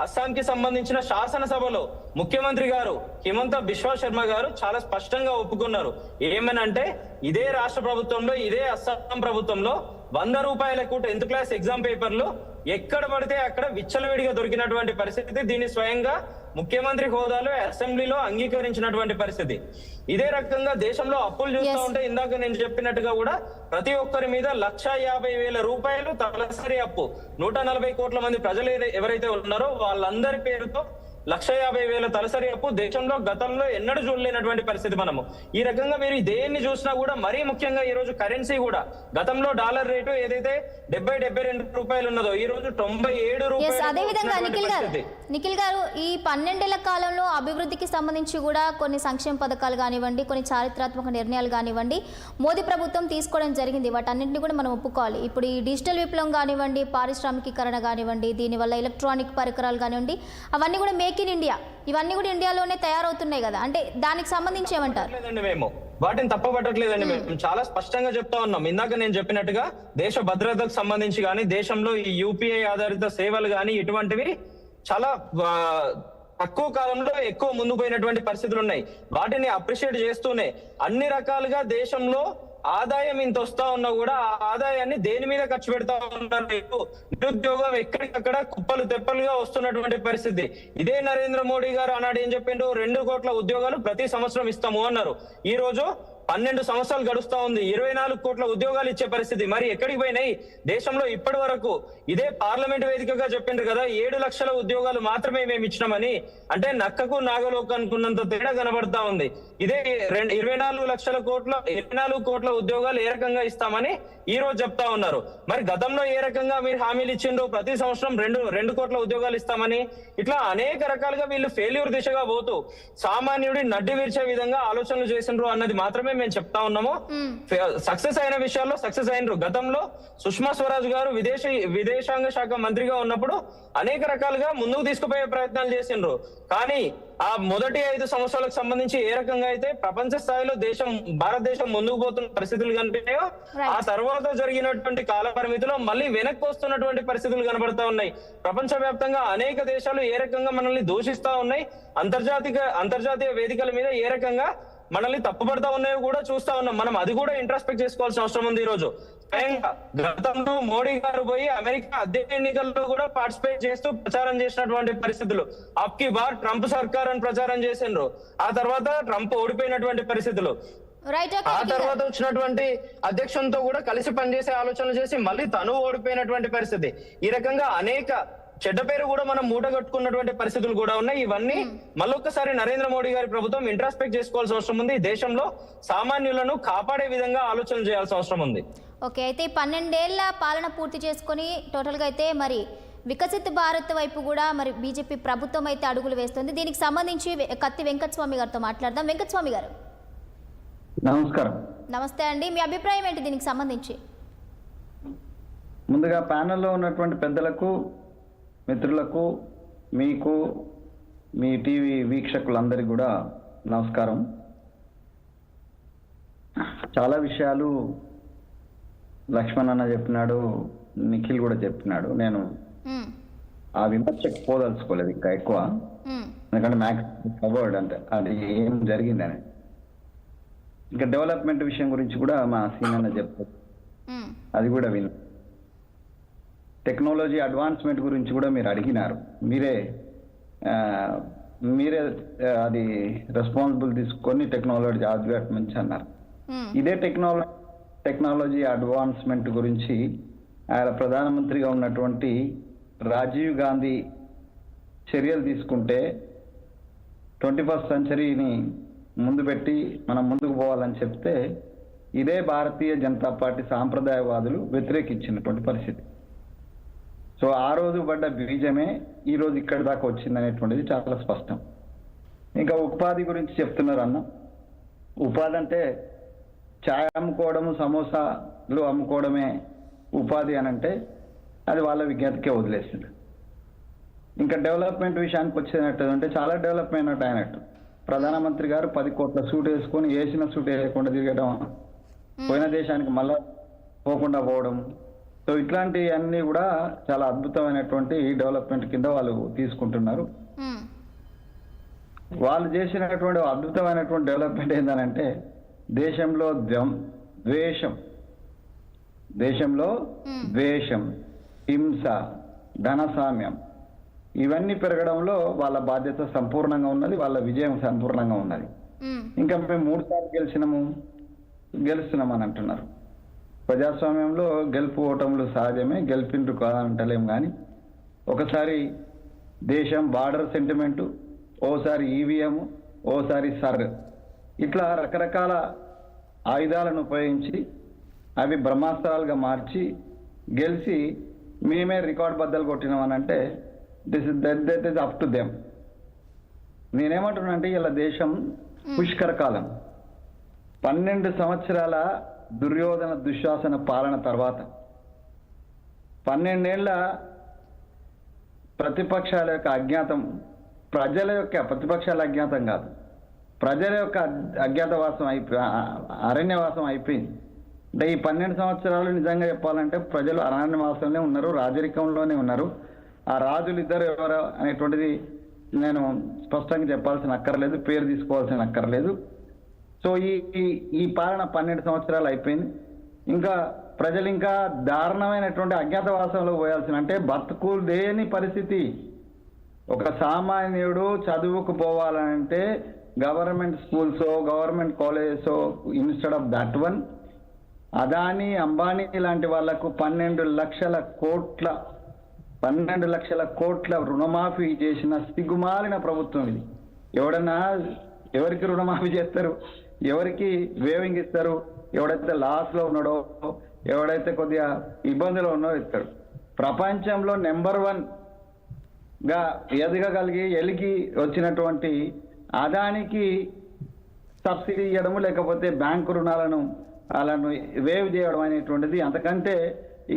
E: అస్సాంకి సంబంధించిన శాసనసభలో ముఖ్యమంత్రి గారు హిమంత బిశ్వ శర్మ గారు చాలా స్పష్టంగా ఒప్పుకున్నారు. ఏమనంటే ఇదే రాష్ట్ర ప్రభుత్వంలో, ఇదే అస్సాం ప్రభుత్వంలో 100 రూపాయలకు 10th క్లాస్ ఎగ్జామ్ పేపర్లు ఎక్కడ పడితే అక్కడ విచ్చలవిడిగా దొరికినటువంటి పరిస్థితి. దీన్ని స్వయంగా ముఖ్యమంత్రి హోదాలో అసెంబ్లీలో అంగీకరించినటువంటి పరిస్థితి. ఇదే రకంగా దేశంలో అప్పులు చూస్తూ ఉంటే ఇందాక నేను చెప్పినట్టుగా కూడా ప్రతి ఒక్కరి మీద 1,50,000 రూపాయలు తలసరి అప్పు. 140 కోట్ల మంది ప్రజలు ఎవరైతే ఉన్నారో వాళ్ళందరి పేరుతో 1,50,000 తలసరి అప్పు దేశంలో గతంలో ఎన్నడూ చూడలేనటువంటి పరిస్థితి. మనము ఈ రకంగా మీరు దేన్ని చూసినా కూడా, మరీ ముఖ్యంగా ఈ రోజు కరెన్సీ కూడా గతంలో డాలర్ రేటు ఏదైతే 70-72 రూపాయలు ఉన్నదో ఈ రోజు 97 రూపాయలు.
A: అదే విధంగా నిఖిల్ గారు ఈ 12 ఏళ్ల కాలంలో అభివృద్ధికి సంబంధించి కూడా కొన్ని సంక్షేమ పథకాలు కానివ్వండి, కొన్ని చారిత్రాత్మక నిర్ణయాలు కానివ్వండి మోదీ ప్రభుత్వం తీసుకోవడం జరిగింది. వాటన్నింటినీ కూడా మనం ఒప్పుకోవాలి. ఇప్పుడు ఈ డిజిటల్ విప్లవం కానివ్వండి, పారిశ్రామికీకరణ కానివ్వండి, దీనివల్ల ఎలక్ట్రానిక్ పరికరాలు కానివ్వండి, అవన్నీ కూడా మేక్ ఇన్ ఇండియా, ఇవన్నీ కూడా ఇండియాలోనే తయారవుతున్నాయి కదా. అంటే దానికి సంబంధించి ఏమంటారు?
E: మేము వాటిని తప్పబట్టట్లేదండి. మేము చాలా స్పష్టంగా చెప్తా ఉన్నాం. ఇందాక నేను చెప్పినట్టుగా దేశ భద్రతకు సంబంధించి కానీ, దేశంలో ఈ యూపీఐ ఆధారిత సేవలు కానీ ఇటువంటివి చాలా తక్కువ కాలంలో ఎక్కువ ముందు పోయినటువంటి పరిస్థితులు ఉన్నాయి. వాటిని అప్రిషియేట్ చేస్తూనే అన్ని రకాలుగా దేశంలో ఆదాయం ఇంత వస్తా ఉన్నా కూడా ఆ ఆదాయాన్ని దేని మీద ఖర్చు పెడతా ఉన్నారు. నిరుద్యోగం ఎక్కడికక్కడ కుప్పలు తెప్పలుగా వస్తున్నటువంటి పరిస్థితి. ఇదే నరేంద్ర మోడీ గారు ఆనాడు ఏం చెప్పిండు, 2 కోట్ల ఉద్యోగాలు ప్రతి సంవత్సరం ఇస్తాము అన్నారు. ఈ రోజు 12 సంవత్సరాలు గడుస్తా ఉంది. 24 కోట్ల ఉద్యోగాలు ఇచ్చే పరిస్థితి. మరి ఎక్కడికి పోయినాయి? దేశంలో ఇప్పటి వరకు ఇదే పార్లమెంట్ వేదికగా చెప్పిండ్రు కదా 7 లక్షల ఉద్యోగాలు మాత్రమే మేము ఇచ్చినామని. అంటే నక్కకు నాగలోకు అనుకున్నంత తేడా కనబడతా ఉంది. ఇదే 24 కోట్ల ఉద్యోగాలు ఏ రకంగా ఇస్తామని ఈ రోజు చెప్తా ఉన్నారు. మరి గతంలో ఏ రకంగా మీరు హామీలు ఇచ్చిండ్రు? ప్రతి సంవత్సరం 2 కోట్ల ఉద్యోగాలు ఇస్తామని. ఇట్లా అనేక రకాలుగా వీళ్ళు ఫెయిల్యూర్ దిశగా పోతూ సామాన్యుడి నడ్డి విరిచే విధంగా ఆలోచనలు చేసిండ్రు అన్నది మాత్రమే మేము చెప్తా ఉన్నాము. సక్సెస్ అయిన విషయాల్లో సక్సెస్ అయినరు. గతంలో సుష్మా స్వరాజ్ గారు విదేశాంగ శాఖ మంత్రిగా ఉన్నప్పుడు అనేక రకాలుగా ముందుకు తీసుకుపోయే ప్రయత్నాలు చేసిండ్రు. కానీ ఆ మొదటి 5 సంవత్సరాలకు సంబంధించి ఏ రకంగా అయితే ప్రపంచ స్థాయిలో భారతదేశం ముందుకు పోతున్న పరిస్థితులు కనిపించాయో, ఆ తర్వాత జరిగినటువంటి కాల పరిమితిలో మళ్ళీ వెనక్కి వస్తున్నటువంటి పరిస్థితులు కనబడతా ఉన్నాయి. ప్రపంచవ్యాప్తంగా అనేక దేశాలు ఏ రకంగా మనల్ని దూషిస్తా ఉన్నాయి, అంతర్జాతీయ వేదికల మీద ఏ రకంగా మనల్ని తప్పుపడతా ఉన్నాయో కూడా చూస్తా ఉన్నాం. మనం అది కూడా ఇంట్రాస్పెక్ట్ చేసుకోవాల్సిన అవసరం ఉంది. ఈ రోజు గతంలో మోడీ గారు పోయి అమెరికా అధ్యక్ష ఎన్నికల్లో కూడా పార్టిసిపేట్ చేస్తూ ప్రచారం చేసినటువంటి పరిస్థితులు. అప్కి బార్ ట్రంప్ సర్కార్ అని ప్రచారం చేసిండ్రు. ఆ తర్వాత ట్రంప్ ఓడిపోయినటువంటి పరిస్థితులు. ఆ తర్వాత వచ్చినటువంటి అధ్యక్షునితో కూడా కలిసి పనిచేసే ఆలోచనలు చేసి మళ్ళీ తను ఓడిపోయినటువంటి పరిస్థితి. ఈ రకంగా అనేక చెడ్డ పేరు కూడా మనం మూటగట్టుకున్నటువంటి పరిస్థితులు కూడా ఉన్నాయి. ఇవన్నీ మళ్ళొక్కసారి నరేంద్ర మోడీ గారి ప్రభుత్వం ఇంట్రాస్పెక్ట్ చేసుకోవాల్సిన అవసరం ఉంది. దేశంలో సామాన్యులను కాపాడే విధంగా ఆలోచనలు చేయాల్సిన అవసరం ఉంది.
A: ఓకే, అయితే 12 ఏళ్ల పాలన పూర్తి చేసుకొని టోటల్గా అయితే మరి వికసిత భారత్ వైపు కూడా మరి బీజేపీ ప్రభుత్వం అయితే అడుగులు వేస్తుంది. దీనికి సంబంధించి కత్తి వెంకటస్వామి గారితో మాట్లాడదాం. వెంకటస్వామి గారు
F: నమస్కారం.
A: నమస్తే అండి, మీ అభిప్రాయం ఏంటి దీనికి సంబంధించి?
F: ముందుగా ప్యానెల్లో ఉన్నటువంటి పెద్దలకు, మిత్రులకు, మీకు, మీ టీవీ వీక్షకులందరికీ కూడా నమస్కారం. చాలా విషయాలు లక్ష్మణ్ అన్న చెప్పినాడు, నిఖిల్ కూడా చెప్పినాడు. నేను ఆ విమర్శకు పోదలుచుకోలేదు ఇంకా ఎక్కువ, ఎందుకంటే మ్యాక్సిమం కవర్డ్ అంటే అది ఏం జరిగిందని. ఇంకా డెవలప్మెంట్ విషయం గురించి కూడా మా సీనియర్ చెప్తారు, అది కూడా విను. టెక్నాలజీ అడ్వాన్స్మెంట్ గురించి కూడా మీరు అడిగినారు. మీరే అది రెస్పాన్సిబుల్ తీసుకొని టెక్నాలజీ అడ్వాన్స్మెంట్ అన్నారు. ఇదే టెక్నాలజీ అడ్వాన్స్మెంట్ గురించి ఆయన ప్రధానమంత్రిగా ఉన్నటువంటి రాజీవ్ గాంధీ చర్యలు తీసుకుంటే 21st సెంచరీని ముందు పెట్టి మనం ముందుకు పోవాలని చెప్తే ఇదే భారతీయ జనతా పార్టీ సాంప్రదాయవాదులు వ్యతిరేకించినటువంటి పరిస్థితి. సో ఆ రోజు పడ్డ బీజమే ఈ రోజు ఇక్కడి దాకా వచ్చిందనేటువంటిది చాలా స్పష్టం. ఇంకా ఉపాధి గురించి చెప్తున్నారు అన్న. ఉపాధి అంటే ఛాయ్ అమ్ముకోవడము, సమోసాలు అమ్ముకోవడమే ఉపాధి అని అంటే అది వాళ్ళ విజ్ఞతకే వదిలేస్తుంది. ఇంకా డెవలప్మెంట్ విషయానికి వచ్చేటట్టు అంటే చాలా డెవలప్మెంట్ అయినట్టు. ప్రధానమంత్రి గారు 10 కోట్ల సూట్ వేసుకొని వేసిన సూట్ వేయకుండా తిరగడం, పోయిన దేశానికి మళ్ళా పోకుండా పోవడం. సో ఇట్లాంటివన్నీ కూడా చాలా అద్భుతమైనటువంటి డెవలప్మెంట్ కింద వాళ్ళు తీసుకుంటున్నారు. వాళ్ళు చేసినటువంటి అద్భుతమైనటువంటి డెవలప్మెంట్ ఏంటంటే దేశంలో ద్వేషం, హింస, ధనసామ్యం ఇవన్నీ పెరగడంలో వాళ్ళ బాధ్యత సంపూర్ణంగా ఉన్నది, వాళ్ళ విజయం సంపూర్ణంగా ఉన్నది. ఇంకా మేము 3 సార్లు గెలుస్తున్నామని అంటున్నారు. ప్రజాస్వామ్యంలో గెలుపు ఓటములు సహజమే, గెలిపిండ్రు కాదంటలేం. కానీ ఒకసారి దేశం బార్డర్ సెంటిమెంటు, ఓసారి ఈవీఎం, ఓసారి ఇట్లా రకరకాల ఆయుధాలను ఉపయోగించి అవి బ్రహ్మాస్త్రాలుగా మార్చి గెలిచి మేమే రికార్డ్ బద్దలు కొట్టినామనంటే that is up to them. నేనేమంటున్నానంటే ఇలా దేశం పుష్కర కాలం 12 సంవత్సరాల దుర్యోధన దుశ్శాసన పాలన తర్వాత 12 ఏళ్ల ప్రతిపక్షాల యొక్క అజ్ఞాతం, ప్రతిపక్షాల అజ్ఞాతం కాదు, ప్రజల యొక్క అజ్ఞాతవాసం అరణ్యవాసం అయిపోయింది. అంటే ఈ 12 సంవత్సరాలు నిజంగా చెప్పాలంటే ప్రజలు అరణ్యవాసంలో ఉన్నారు, రాజరికంలోనే ఉన్నారు. ఆ రాజులు ఇద్దరు ఎవరు అనేటువంటిది నేను స్పష్టంగా చెప్పాల్సిన అక్కర్లేదు, పేరు తీసుకోవాల్సిన అక్కర్లేదు. సో ఈ పాలన 12 సంవత్సరాలు అయిపోయింది. ఇంకా ప్రజలు ఇంకా దారుణమైనటువంటి అజ్ఞాతవాసంలో పోయాల్సిన, అంటే బతుకు లేని పరిస్థితి. ఒక సామాన్యుడు చదువుకు పోవాలంటే government schools, government colleges, instead of that one Adani, Ambani లాంటి వాళ్లకు 12 లక్షల కోట్ల రుణమాఫీ చేసిన సిగ్గుమాలిన ప్రభుత్వం ఇది. ఎవరికి రుణమాఫీ చేస్తారు, ఎవరికి వేవింగ్ ఇస్తారు? ఎవడైతే లాస్ లో ఉన్నాడో, ఎవడైతే కొద్దిగా ఇబ్బందులో ఉన్నాడో ఇస్తారు. ప్రపంచంలో నెంబర్ 1 గా ఎలిగి వచ్చినటువంటి అదానికి సబ్సిడీ ఇవ్వడము, లేకపోతే బ్యాంకు రుణాలను వాళ్ళను వేవ్ చేయడం అనేటువంటిది అంతకంటే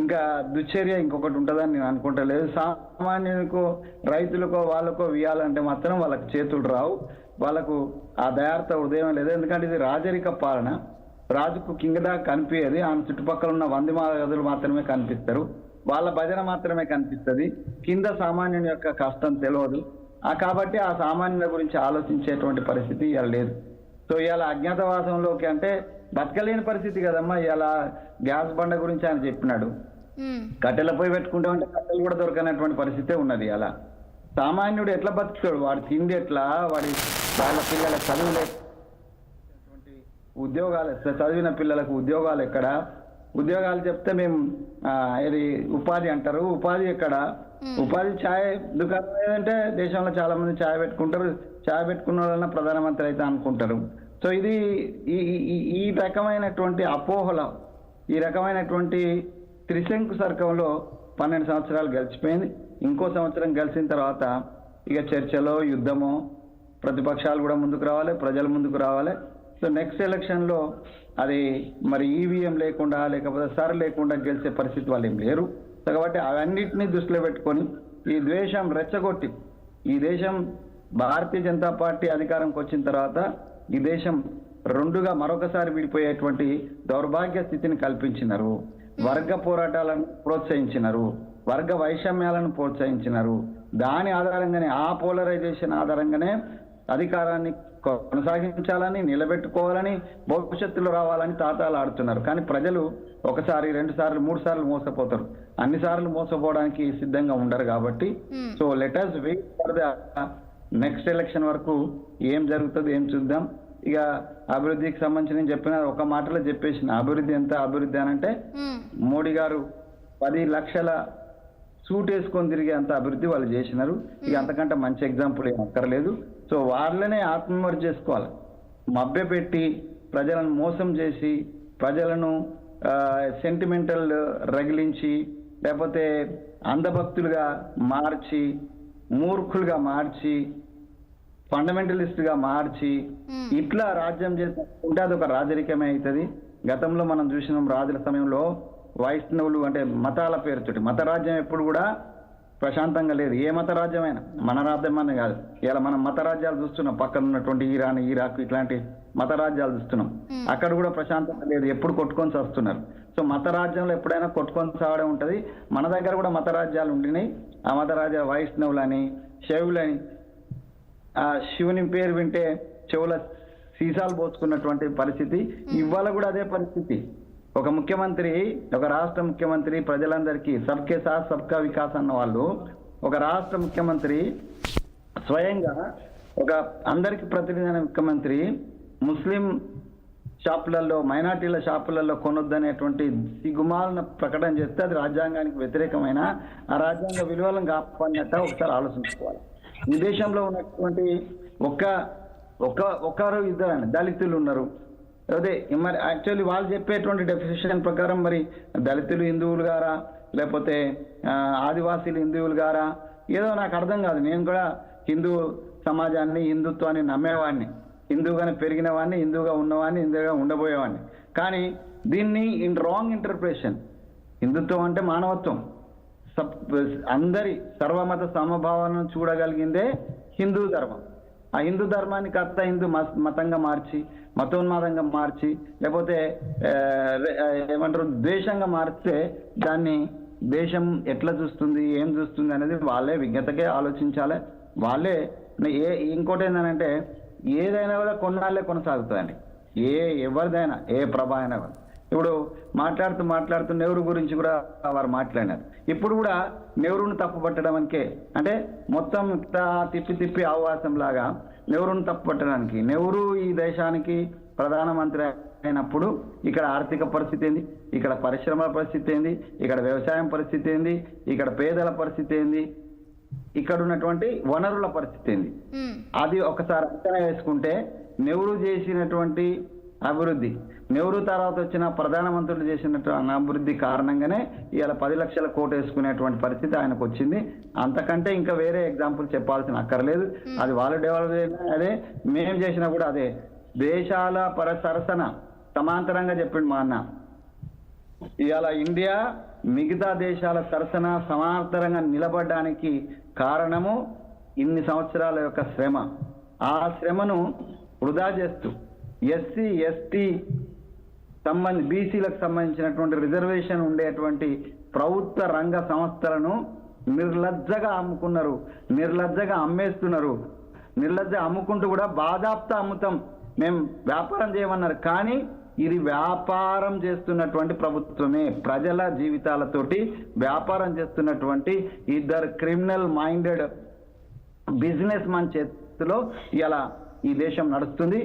F: ఇంకా దుశ్చర్య ఇంకొకటి ఉంటుందని నేను అనుకుంటలేదు. సామాన్యునికో, రైతులకో, వాళ్ళకో ఇవ్వాలంటే మాత్రం వాళ్ళకి చేతులు రావు, వాళ్ళకు ఆ దయార్థ హృదయం లేదు. ఎందుకంటే ఇది రాజరిక పాలన. రాజుకు కింద కనిపించేది, ఆమె చుట్టుపక్కల ఉన్న 100 గదులు మాత్రమే కనిపిస్తారు, వాళ్ళ భజన మాత్రమే కనిపిస్తుంది, కింద సామాన్యుని యొక్క కష్టం తెలియదు. కాబట్టి ఆ సామాన్యుల గురించి ఆలోచించేటువంటి పరిస్థితి ఇవాళ లేదు. సో ఇవాళ అజ్ఞాతవాసంలోకి అంటే బతకలేని పరిస్థితి కదమ్మా. ఇవాళ గ్యాస్ బండ గురించి ఆయన చెప్పినాడు, కట్టెల పోయి పెట్టుకుంటామంటే కట్టెలు కూడా దొరకనటువంటి పరిస్థితే ఉన్నది. అలా సామాన్యుడు ఎట్లా బతుకుతాడు? వాడి తిండి ఎట్లా, వాళ్ళ పిల్లల చదువులే, ఉద్యోగాలు, చదివిన పిల్లలకు ఉద్యోగాలు ఎక్కడ? ఉద్యోగాలు చెప్తే మేము ఇది ఉపాధి అంటారు, ఉపాధి ఎక్కడ? ఉపాధి ఛాయ్ దుకాణం ఏదంటే దేశంలో చాలా మంది ఛాయ్ పెట్టుకుంటారు, ఛాయ్ పెట్టుకున్న వాళ్ళన్నా ప్రధానమంత్రి అయితే అనుకుంటారు. సో ఇది ఈ రకమైనటువంటి అపోహల, ఈ రకమైనటువంటి త్రిశంకు సర్కంలో 12 సంవత్సరాలు గడిచిపోయింది. ఇంకో సంవత్సరం గడిచిన తర్వాత ఇక చర్చలో, యుద్ధమో, ప్రతిపక్షాలు కూడా ముందుకు రావాలి, ప్రజలు ముందుకు రావాలి. సో నెక్స్ట్ ఎలక్షన్లో అది మరి ఈవీఎం లేకుండా, లేకపోతే సర్ లేకుండా గెలిచే పరిస్థితి వాళ్ళు ఏం లేరు. సో కాబట్టి అవన్నిటినీ దృష్టిలో పెట్టుకొని ఈ ద్వేషం రెచ్చగొట్టి ఈ దేశం భారతీయ జనతా పార్టీ అధికారంకి వచ్చిన తర్వాత ఈ దేశం 2గా మరొకసారి విడిపోయేటువంటి దౌర్భాగ్య స్థితిని కల్పించినారు. వర్గ పోరాటాలను ప్రోత్సహించినారు, వర్గ వైషమ్యాలను ప్రోత్సహించినారు. దాని ఆధారంగానే, ఆ పోలరైజేషన్ ఆధారంగానే అధికారాన్ని కొనసాగించాలని, నిలబెట్టుకోవాలని, భవిష్యత్తులో రావాలని తాతాలు ఆడుతున్నారు. కానీ ప్రజలు 1 సారి 2 సార్లు 3 సార్లు మోసపోతారు, అన్ని సార్లు మోసపోవడానికి సిద్ధంగా ఉండరు. కాబట్టి so let us wait for the next election వరకు ఏం జరుగుతుంది, ఏం చూద్దాం. ఇక అభివృద్ధికి సంబంధించి నేను చెప్పిన ఒక మాటలో చెప్పేసిన, అభివృద్ధి ఎంత అభివృద్ధి అనంటే మోడీ గారు 10 లక్షల సూట్ వేసుకొని తిరిగే అంత అభివృద్ధి వాళ్ళు చేసినారు. ఇక అంతకంటే మంచి ఎగ్జాంపుల్ ఏం అక్కర్లేదు. సో వాళ్ళనే ఆత్మవిమర్శ చేసుకోవాలి. మభ్యపెట్టి ప్రజలను మోసం చేసి, ప్రజలను సెంటిమెంటల్ రగిలించి, లేకపోతే అంధభక్తులుగా మార్చి, మూర్ఖులుగా మార్చి, ఫండమెంటలిస్ట్గా మార్చి ఇట్లా రాజ్యం చేసుకుంటే అదొక రాజరికమే అవుతుంది. గతంలో మనం చూసినాం, రాజుల సమయంలో వైష్ణవులు అంటే మతాల పేరుతోటి మత రాజ్యం ఎప్పుడు కూడా ప్రశాంతంగా లేదు. ఏ మత రాజ్యమైనా, మన రాజ్యం అనే కాదు. ఇలా మనం మత రాజ్యాలు చూస్తున్నాం, పక్కన ఉన్నటువంటి ఇరాన్, ఇరాక్ ఇట్లాంటి మత రాజ్యాలు చూస్తున్నాం. అక్కడ కూడా ప్రశాంతత లేదు, ఎప్పుడు కొట్టుకొని వస్తున్నారు. సో మత రాజ్యంలో ఎప్పుడైనా కొట్టుకొని సావడం ఉంటుంది. మన దగ్గర కూడా మత రాజ్యాలు ఉండినాయి. ఆ మత రాజ్యాలు వైష్ణవులని, శైవులని, ఆ శివుని పేరు వింటే చెవుల సీసాలు పోసుకున్నటువంటి పరిస్థితి. ఇవాళ కూడా అదే పరిస్థితి. ఒక ముఖ్యమంత్రి, ఒక రాష్ట్ర ముఖ్యమంత్రి ప్రజలందరికీ సబ్కే సాత్ సబ్కా వికాస్ అన్న వాళ్ళు, ఒక రాష్ట్ర ముఖ్యమంత్రి స్వయంగా ఒక అందరికి ప్రతినిధి అయిన ముఖ్యమంత్రి ముస్లిం షాపులలో, మైనార్టీల షాపులలో కొనొద్దనేటువంటి సిగ్గుమాలను ప్రకటన చేస్తే అది రాజ్యాంగానికి వ్యతిరేకమైన, ఆ రాజ్యాంగ విలువలను కాపాడినట్ట ఒకసారి ఆలోచించుకోవాలి. ఈ దేశంలో ఉన్నటువంటి ఒకరు ఇద్దరు దళితులు ఉన్నారు. అదే మరి యాక్చువల్లీ వాళ్ళు చెప్పేటువంటి డెఫినేషన్ ప్రకారం మరి దళితులు హిందువులు గారా, లేకపోతే ఆదివాసీలు హిందువులు గారా, ఏదో నాకు అర్థం కాదు. నేను కూడా హిందూ సమాజాన్ని, హిందుత్వాన్ని నమ్మేవాడిని, హిందువుగానే పెరిగిన వాడిని, హిందువుగా ఉన్నవాడిని, హిందువుగా ఉండబోయేవాడిని. కానీ దీన్ని రాంగ్ ఇంటర్ప్రిటేషన్. హిందుత్వం అంటే మానవత్వం, అందరి సర్వమత సమభావాలను చూడగలిగిందే హిందూ ధర్మం. ఆ హిందూ ధర్మాన్ని కాస్త హిందూ మతంగా మార్చి, మతోన్మాదంగా మార్చి, లేకపోతే ఏమంటారు ద్వేషంగా మార్చితే దాన్ని దేశం ఎట్లా చూస్తుంది, ఏం చూస్తుంది అనేది వాళ్ళే విజ్ఞతకే ఆలోచించాలి. వాళ్ళే ఇంకోటి ఏంటంటే ఏదైనా కూడా కొన్నాళ్ళే కొనసాగుతుందండి. ఎవరిదైనా, ఏ ప్రభ అయినా. ఇప్పుడు మాట్లాడుతూ నెహ్రూ గురించి కూడా వారు మాట్లాడినారు. ఇప్పుడు కూడా నెహ్రూను తప్పు పట్టడం అంటే మొత్తం తిప్పి అవకాశం లాగా నెహ్రూను తప్పుపట్టడానికి. నెహ్రూ ఈ దేశానికి ప్రధానమంత్రి అయినప్పుడు ఇక్కడ ఆర్థిక పరిస్థితి ఏంది, ఇక్కడ పరిశ్రమల పరిస్థితి ఏంది, ఇక్కడ వ్యవసాయం పరిస్థితి ఏంది, ఇక్కడ పేదల పరిస్థితి ఏంది, ఇక్కడ ఉన్నటువంటి వనరుల పరిస్థితి ఏంది, అది ఒకసారి అంచనా వేసుకుంటే నెహ్రూ చేసినటువంటి అభివృద్ధి, నెహ్రూ తర్వాత వచ్చిన ప్రధానమంత్రులు చేసినటువంటి అభివృద్ధి కారణంగానే ఇవాళ 10 లక్షల కోట్లు వేసుకునేటువంటి పరిస్థితి ఆయనకు వచ్చింది. అంతకంటే ఇంకా వేరే ఎగ్జాంపుల్ చెప్పాల్సిన అక్కర్లేదు. అది వాళ్ళు డెవలప్ చేసిన అదే, మేము చేసినా కూడా అదే. దేశాల సరసన సమాంతరంగా చెప్పిండు మా అన్న. ఇవాళ ఇండియా మిగతా దేశాల సరసన సమాంతరంగా నిలబడడానికి కారణము ఇన్ని సంవత్సరాల యొక్క శ్రమ. ఆ శ్రమను వృధా చేస్తూ ఎస్సీ ఎస్టీ బీసీలకు సంబంధించినటువంటి రిజర్వేషన్ ఉండేటువంటి ప్రభుత్వ రంగ సంస్థలను నిర్లజ్జగా అమ్ముకున్నారు, నిర్లజ్జగా అమ్మేస్తున్నారు. నిర్లజ్జ అమ్ముకుంటూ కూడా బాధాప్త అమ్ముతాం, మేము వ్యాపారం చేయమన్నారు. కానీ ఇది వ్యాపారం చేస్తున్నటువంటి ప్రభుత్వమే, ప్రజల జీవితాలతోటి వ్యాపారం చేస్తున్నటువంటి ఇద్దరు క్రిమినల్ మైండెడ్ బిజినెస్ మన్ చేతిలో ఇలా ఈ దేశం నడుస్తుంది.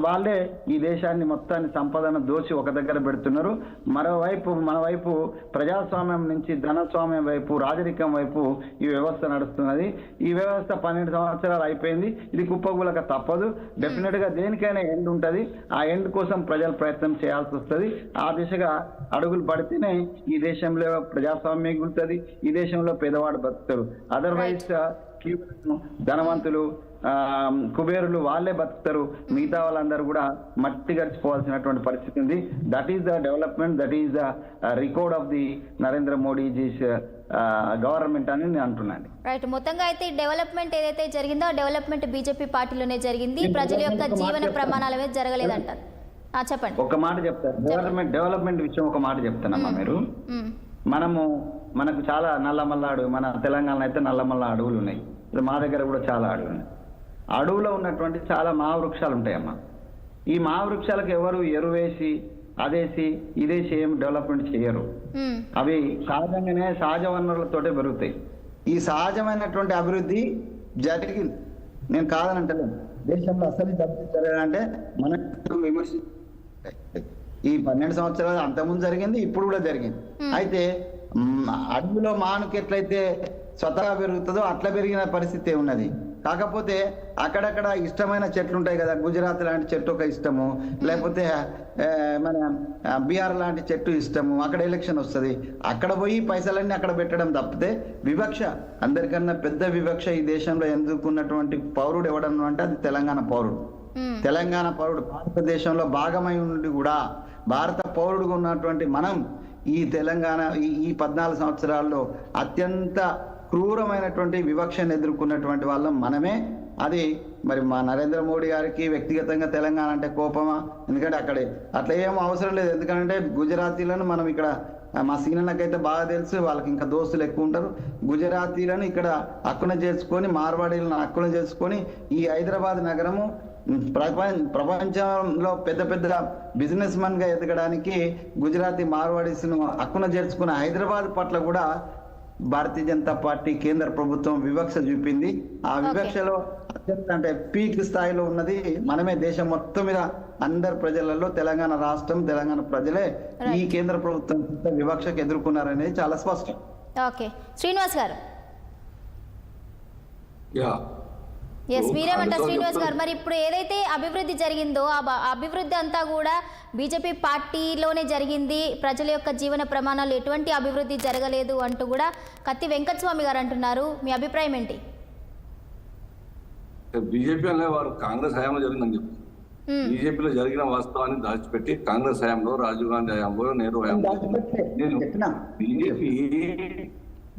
F: వాళ్ళే ఈ దేశాన్ని మొత్తాన్ని సంపదను దోచి ఒక దగ్గర పెడుతున్నారు. మరోవైపు మన వైపు ప్రజాస్వామ్యం నుంచి ధనస్వామ్యం వైపు, రాజరికం వైపు ఈ వ్యవస్థ నడుస్తున్నది. ఈ వ్యవస్థ 12 సంవత్సరాలు అయిపోయింది. ఇది కుప్పగూలక తప్పదు. డెఫినెట్ గా దేనికైనా ఎండ్ ఉంటుంది. ఆ ఎండ్ కోసం ప్రజలు ప్రయత్నం చేయాల్సి వస్తుంది. ఆ దిశగా అడుగులు పడితేనే ఈ దేశంలో ప్రజాస్వామ్యం మిగులుతుంది, ఈ దేశంలో పేదవాడు బతుకుతారు. అదర్వైజ్ ధనవంతులు కుబేరులు వాళ్ళే బతుకుతారు, మిగతా వాళ్ళందరూ కూడా మట్టి గడిచిపోవాల్సినటువంటి పరిస్థితి ఉంది. That is the development, that is the record of the Narendra Modiji's government అని నేను అంటున్నాను.
A: రైట్, మొత్తంగా అయితే డెవలప్మెంట్ ఏదైతే జరిగిందో ఆ డెవలప్మెంట్ బీజేపీ పార్టీలోనే జరిగింది, ప్రజల యొక్క జీవన ప్రమాణాల మీద జరగలేదంటారు. చెప్పండి.
F: ఒక మాట చెప్తారు, డెవలప్మెంట్ విషయం ఒక మాట చెప్తానమ్మా. మీరు మనకు చాలా నల్లమల్ల మన తెలంగాణ అయితే నల్లమల్ల అడవులు ఉన్నాయి, మా దగ్గర కూడా చాలా అడవులు ఉన్నాయి. అడవులో ఉన్నటువంటి చాలా మహావృక్షాలు ఉంటాయమ్మా. ఈ మహావృక్షాలకు ఎవరు ఎరువేసి అదేసి ఇదేసి ఏం డెవలప్మెంట్ చేయరు. అవి సహజంగానే సహజ వనరులతోటే పెరుగుతాయి. ఈ సహజమైనటువంటి అభివృద్ధి జరిగింది, నేను కాదనంటలేను. దేశంలో అసలు జరగాలంటే మనం విమర్శ ఈ 12 సంవత్సరాలు అంతకుముందు జరిగింది, ఇప్పుడు కూడా జరిగింది. అయితే అడవిలో మానుకు ఎట్లయితే స్వతహా పెరుగుతుందో అట్లా పెరిగిన పరిస్థితి ఉన్నది. కాకపోతే అక్కడక్కడ ఇష్టమైన చెట్లు ఉంటాయి కదా, గుజరాత్ లాంటి చెట్టు ఒక ఇష్టము, లేకపోతే మన బీహార్ లాంటి చెట్టు ఇష్టము. అక్కడ ఎలక్షన్ వస్తుంది, అక్కడ పోయి పైసలన్నీ అక్కడ పెట్టడం తప్పితే వివక్ష, అందరికన్నా పెద్ద వివక్ష ఈ దేశంలో ఎందుకున్నటువంటి పౌరుడు ఎవడన్నా అంటే అది తెలంగాణ పౌరుడు. తెలంగాణ పౌరుడు భారతదేశంలో భాగమై ఉండి కూడా భారత పౌరుడుగా ఉన్నటువంటి మనం ఈ తెలంగాణ ఈ 14 సంవత్సరాల్లో అత్యంత క్రూరమైనటువంటి వివక్షను ఎదుర్కొన్నటువంటి వాళ్ళం మనమే. అది మరి మా నరేంద్ర మోడీ గారికి వ్యక్తిగతంగా తెలంగాణ అంటే కోపమా? ఎందుకంటే అక్కడే అట్లా ఏం అవసరం లేదు. ఎందుకంటే గుజరాతీలను మనం ఇక్కడ మా సీనియర్లకైతే బాగా తెలుసు, వాళ్ళకి ఇంకా దోస్తులు ఎక్కువ ఉంటారు. గుజరాతీలను ఇక్కడ హక్కున చేసుకొని, మార్వాడీలను హక్కున చేసుకొని ఈ హైదరాబాద్ నగరము ప్రపంచంలో పెద్ద పెద్ద బిజినెస్ మన్ గా ఎదగడానికి గుజరాతీ మార్వాడీస్ ను హక్కున చేర్చుకున్న హైదరాబాద్ పట్ల కూడా భారతీయ జనతా పార్టీ కేంద్ర ప్రభుత్వం వివక్ష చూపింది. ఆ వివక్షలో అత్యంత అంటే పీక్ స్థాయిలో ఉన్నది మనమే. దేశం మొత్తం మీద అందరు ప్రజలలో తెలంగాణ రాష్ట్రం, తెలంగాణ ప్రజలే ఈ కేంద్ర ప్రభుత్వం వివక్షకు ఎదుర్కొన్నారనేది చాలా స్పష్టం.
A: ఓకే, శ్రీనివాస్ గారు. మీరేమంటారు శ్రీనివాస్ గారు? మరి ఇప్పుడు ఏదైతే అభివృద్ధి జరిగిందో ఆ అభివృద్ధి అంతా కూడా బీజేపీ పార్టీలోనే జరిగింది, ప్రజల యొక్క జీవన ప్రమాణాలు ఎటువంటి అభివృద్ధి జరగలేదు అంటూ కూడా కత్తి వెంకటస్వామి గారు అంటున్నారు. మీ అభిప్రాయం ఏంటి?
D: బీజేపీ అనే వారు కాంగ్రెస్ హయాంలో జరిగిందని చెప్తారు. బీజేపీలో జరిగిన వాస్తవాన్ని దాచిపెట్టి కాంగ్రెస్ హయాంలో, రాజీవ్ గాంధీ హయాంలో, నెహ్రూ హయాంలో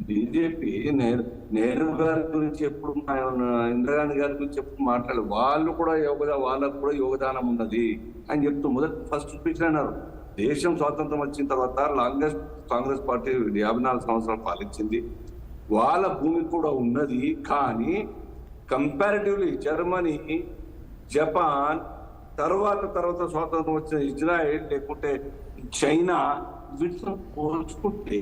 D: బీజేపీ నెహ్రూ గారి గురించి ఎప్పుడు, ఇందిరాగాంధీ గారి గురించి ఎప్పుడు మాట్లాడారు. వాళ్ళు కూడా వాళ్ళకు కూడా యోగదానం ఉన్నది అని చెప్తూ ఫస్ట్ స్పీచ్ అన్నారు. దేశం స్వాతంత్రం వచ్చిన తర్వాత లాంగెస్ట్ కాంగ్రెస్ పార్టీ 54 సంవత్సరాలు పాలించింది. వాళ్ళ భూమి కూడా ఉన్నది. కానీ కంపారిటివ్లీ జర్మనీ, జపాన్, తర్వాత స్వాతంత్రం వచ్చిన ఇజ్రాయెల్, లేకుంటే చైనా, వీటితో పోల్చుకుంటే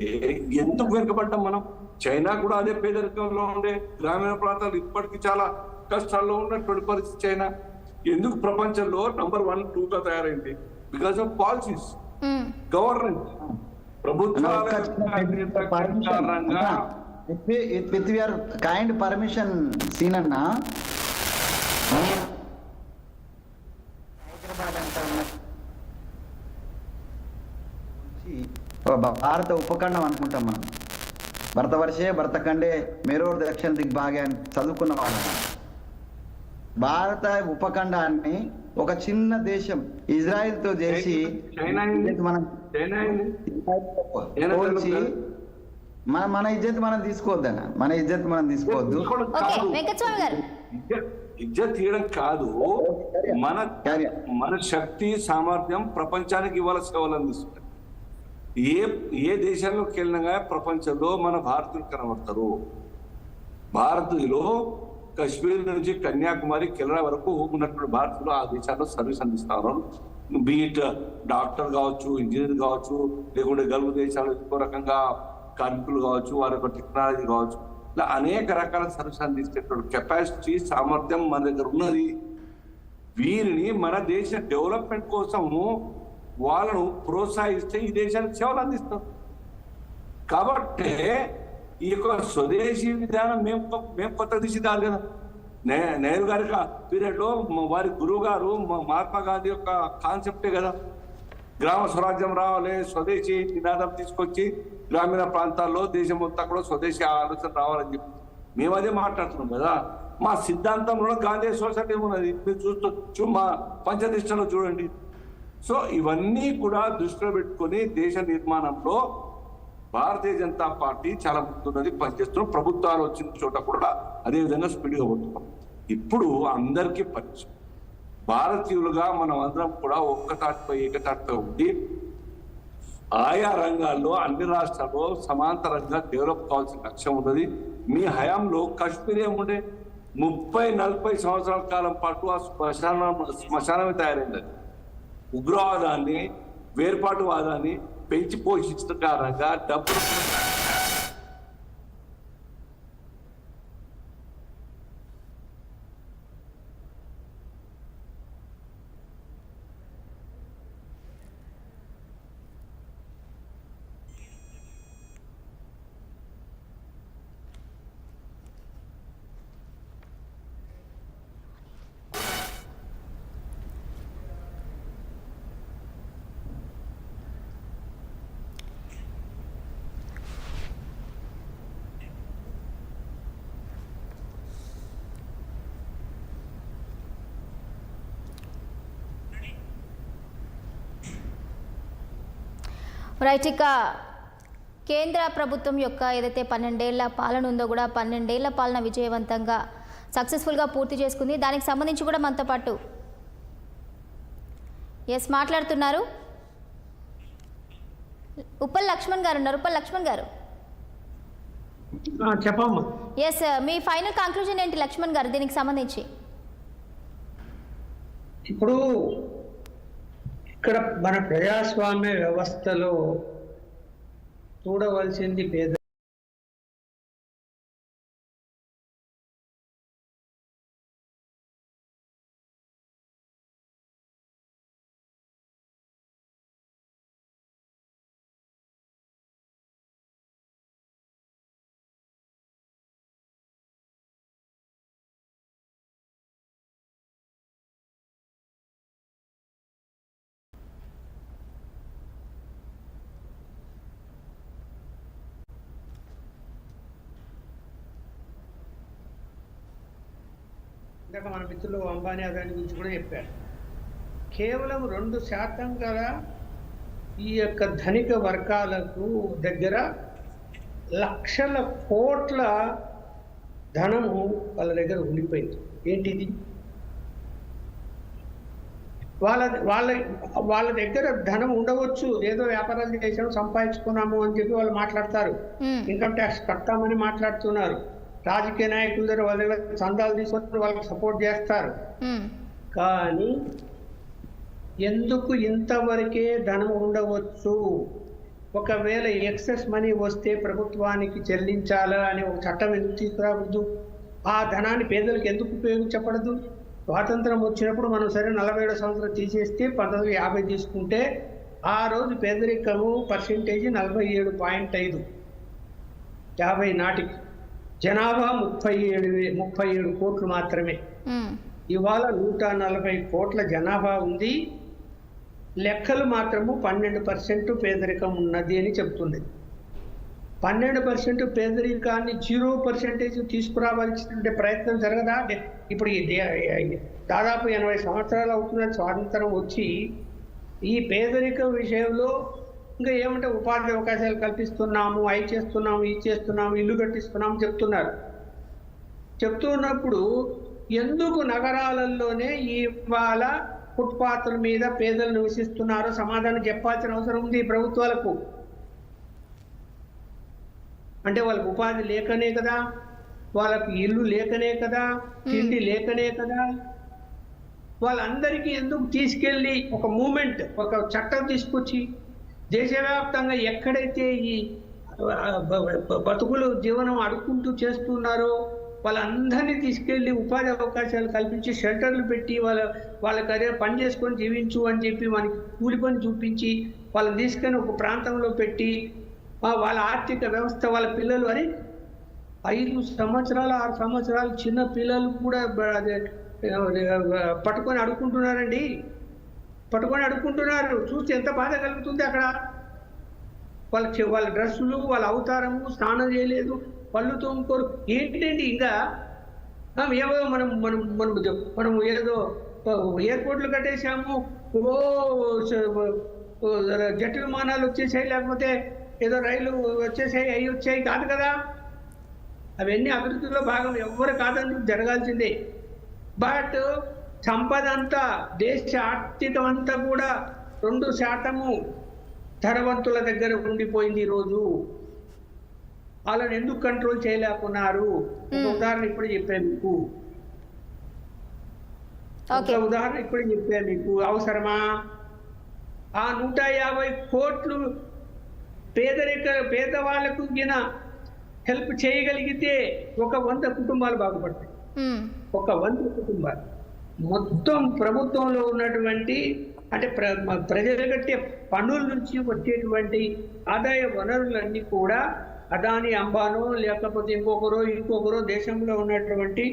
D: ఎందుకు వెనుకబడ్డాం మనం? చైనా కూడా అదే పేదరికంలో ఉండే గ్రామీణ ప్రాంతాలు ఇప్పటికీ చాలా కష్టాల్లో ఉన్నటువంటి పరిస్థితి చైనా ఎందుకు ప్రపంచంలో నంబర్ 1, 2గా తయారైంది? బికాస్ ఆఫ్ పాలసీస్, గవర్నెన్స్, ప్రభుత్వాల కారణంగా.
F: విత్ యువర్ కైండ్ పర్మిషన్ సీనన్న, హైదరాబాద్ అంతా భారత ఉపఖండం అనుకుంటాం మనం. భరతవర్షే భరతఖండే మేరోర్ దక్షిణ దిగ్భాగే అని చదువుకున్న వాళ్ళం. భారత ఉపఖండాన్ని ఒక చిన్న దేశం ఇజ్రాయెల్ తో చేసి మనం పోల్చి మన ఇజ్జత్ మనం తీసుకోవద్దన్న, మన ఇజ్జత్ మనం తీసుకోవద్దు.
D: ఇజ్జత్ తీయడం కాదు, మన శక్తి సామర్థ్యం ప్రపంచానికి ఇవాళ సేవలు అందిస్తుంది. ఏ దేశాల్లోకి వెళ్ళినా ప్రపంచంలో మన భారతీయులు కనబడతారు. భారతీయులు కశ్మీర్ నుంచి కన్యాకుమారి కేరళ వరకు ఉన్నటువంటి భారతీయులు ఆ దేశాల్లో సర్వీస్ అందిస్తారు. బీట్ డాక్టర్ కావచ్చు, ఇంజనీర్ కావచ్చు, లేకుంటే గల్ఫ్ దేశాలు ఇంకో రకంగా కార్మికులు కావచ్చు, వారి యొక్క టెక్నాలజీ కావచ్చు, ఇలా అనేక రకాల సర్వీస్ అందించేటువంటి కెపాసిటీ సామర్థ్యం మన దగ్గర ఉన్నది. వీరిని మన దేశ డెవలప్మెంట్ కోసము వాళ్ళను ప్రోత్సహిస్తే ఈ దేశానికి సేవలు అందిస్తాం. కాబట్టి ఈ యొక్క స్వదేశీ విధానం మేము కొత్త దిశదారు కదా. నెహ్రూ గారి పీరియడ్ లో వారి గురువు గారు మహాత్మా గాంధీ యొక్క కాన్సెప్టే కదా, గ్రామ స్వరాజ్యం రావాలి, స్వదేశీ నినాదం తీసుకొచ్చి గ్రామీణ ప్రాంతాల్లో దేశం మొత్తం కూడా స్వదేశీ ఆలోచన రావాలని చెప్పి మేము అదే మాట్లాడుతున్నాం కదా. మా సిద్ధాంతంలో గాంధీ సొసైటీ ఉన్నది, మీరు చూస్తూ మా పంచనిష్టలో చూడండి. సో ఇవన్నీ కూడా దృష్టిలో పెట్టుకొని దేశ నిర్మాణంలో భారతీయ జనతా పార్టీ చాలా ముందున్నది, పనిచేస్తున్నాం. ప్రభుత్వాలు వచ్చిన చోట కూడా అదే విధంగా స్పీడ్గా పోతున్నాం. ఇప్పుడు అందరికీ పరిచయం భారతీయులుగా మనం అందరం కూడా ఒక్కతాటిపై ఏకతాటిపై ఉండి ఆయా రంగాల్లో అన్ని రాష్ట్రాల్లో సమాంతరంగా డెవలప్ కావాల్సిన లక్ష్యం ఉన్నది. మీ హయాంలో కాశ్మీర్ ఏముండే 30-40 సంవత్సరాల కాలం పాటు ఆ శ్మశానమే తయారైంది. ఉగ్రవాదాన్ని, వేర్పాటువాదాన్ని పెంచి పోషించడం కారణంగా డబ్బులు
A: రైట్. ఇక కేంద్ర ప్రభుత్వం యొక్క ఏదైతే 12 ఏళ్ల పాలన ఉందో కూడా 12 ఏళ్ల పాలన విజయవంతంగా సక్సెస్ఫుల్గా పూర్తి చేసుకుంది. దానికి సంబంధించి కూడా మనతో పాటు మాట్లాడుతున్నారు ఉప్పల్ లక్ష్మణ్ గారు ఉన్నారు. ఉప్పల్ లక్ష్మణ్ గారు
C: చెప్పమ్మా.
A: మీ ఫైనల్ కంక్లూజన్ ఏంటి లక్ష్మణ్ గారు దీనికి సంబంధించి?
C: ఇప్పుడు ఇక్కడ మన ప్రజాస్వామ్య వ్యవస్థలో చూడవలసింది పేద ఇందాక మన మిత్రులు అంబానీ అదాని గురించి కూడా చెప్పారు. కేవలం 2% గల ఈ యొక్క ధనిక వర్గాలకు దగ్గర లక్షల కోట్ల ధనము వాళ్ళ దగ్గర ఉండిపోయింది. ఏంటిది? వాళ్ళ దగ్గర ధనం ఉండవచ్చు, ఏదో వ్యాపారాలు చేసాము సంపాదించుకున్నాము అని చెప్పి వాళ్ళు మాట్లాడతారు, ఇన్కమ్ ట్యాక్స్ కట్టామని మాట్లాడుతున్నారు. రాజకీయ నాయకుల దగ్గర వాళ్ళ దగ్గర చందాలు తీసుకొని వాళ్ళకి సపోర్ట్ చేస్తారు. కానీ ఎందుకు ఇంతవరకే ధనం ఉండవచ్చు? ఒకవేళ ఎక్సెస్ మనీ వస్తే ప్రభుత్వానికి చెల్లించాలా అని ఒక చట్టం ఎందుకు తీసుకురావద్దు? ఆ ధనాన్ని పేదలకు ఎందుకు ఉపయోగించబడదు? స్వాతంత్రం వచ్చినప్పుడు మనం సరే 47 సంవత్సరం తీసేస్తే 1950 తీసుకుంటే ఆ రోజు పేదరికము పర్సెంటేజ్ 47.5, 50 నాటికి జనాభా 37 కోట్లు మాత్రమే. ఇవాళ 140 కోట్ల జనాభా ఉంది. లెక్కలు మాత్రము 12% పేదరికం ఉన్నది అని చెప్తుంది. 12% పేదరికాన్ని 0% తీసుకురావాల్సిన ప్రయత్నం జరగదా? ఇప్పుడు దాదాపు 80 సంవత్సరాలు అవుతున్న స్వాతంత్రం వచ్చి ఈ పేదరికం విషయంలో ఇంకా ఏమంటే ఉపాధి అవకాశాలు కల్పిస్తున్నాము, అవి చేస్తున్నాము, ఇది చేస్తున్నాము, ఇల్లు కట్టిస్తున్నాము చెప్తున్నారు. చెప్తున్నప్పుడు ఎందుకు నగరాలలోనే ఇవాళ ఫుట్పాత్ల మీద పేదలు నివసిస్తున్నారో సమాధానం చెప్పాల్సిన అవసరం ఉంది ప్రభుత్వాలకు. అంటే వాళ్ళకు ఉపాధి లేకనే కదా, వాళ్ళకు ఇల్లు లేకనే కదా, తిండి లేకనే కదా. వాళ్ళందరికీ ఎందుకు తీసుకెళ్ళి ఒక మూమెంట్, ఒక చట్టం తీసుకొచ్చి దేశవ్యాప్తంగా ఎక్కడైతే ఈ బతుకులు జీవనం అడుక్కుంటూ చేస్తున్నారో వాళ్ళందరినీ తీసుకెళ్ళి ఉపాధి అవకాశాలు కల్పించి షెల్టర్లు పెట్టి వాళ్ళకి అదే పని చేసుకొని జీవించు అని చెప్పి మనకి కూలి పని చూపించి వాళ్ళని తీసుకొని ఒక ప్రాంతంలో పెట్టి వాళ్ళ ఆర్థిక వ్యవస్థ, వాళ్ళ పిల్లలు అని 5 సంవత్సరాలు 6 సంవత్సరాలు చిన్న పిల్లలు కూడా పట్టుకొని అడుక్కుంటున్నారండి. పట్టుకొని అడుక్కుంటున్నారు. చూస్తే ఎంత బాధ కలుగుతుంది అక్కడ. వాళ్ళ డ్రెస్సులు, వాళ్ళ అవతారము, స్నానం చేయలేదు, పళ్ళు తోముకోరు. ఏంటండి ఇంకా ఏవో మనం ఏదో ఎయిర్పోర్ట్లు కట్టేసాము, జెట్ విమానాలు వచ్చేసాయి, లేకపోతే ఏదో రైలు వచ్చేసాయి, అవి వచ్చాయి కాదు కదా. అవన్నీ అభివృద్ధిలో భాగం, ఎవరు కాదని జరగాల్సిందే. బట్ సంపద అంతా, దేశ ఆర్థికం అంతా కూడా 2% ధనవంతుల దగ్గర ఉండిపోయింది ఈరోజు. వాళ్ళని ఎందుకు కంట్రోల్ చేయలేకున్నారు? ఒక ఉదాహరణ ఇప్పుడు చెప్పాను మీకు. అవసరమా? ఆ 150 కోట్లు పేదవాళ్లకు హెల్ప్ చేయగలిగితే ఒక 100 కుటుంబాలు బాగుపడతాయి. ఒక 100 కుటుంబాలు. మొత్తం ప్రభుత్వంలో ఉన్నటువంటి అంటే ప్రజలు కట్టే పన్నుల నుంచి వచ్చేటువంటి ఆదాయ వనరులన్నీ కూడా అదాని, అంబానో లేకపోతే ఇంకొకరో దేశంలో ఉన్నటువంటి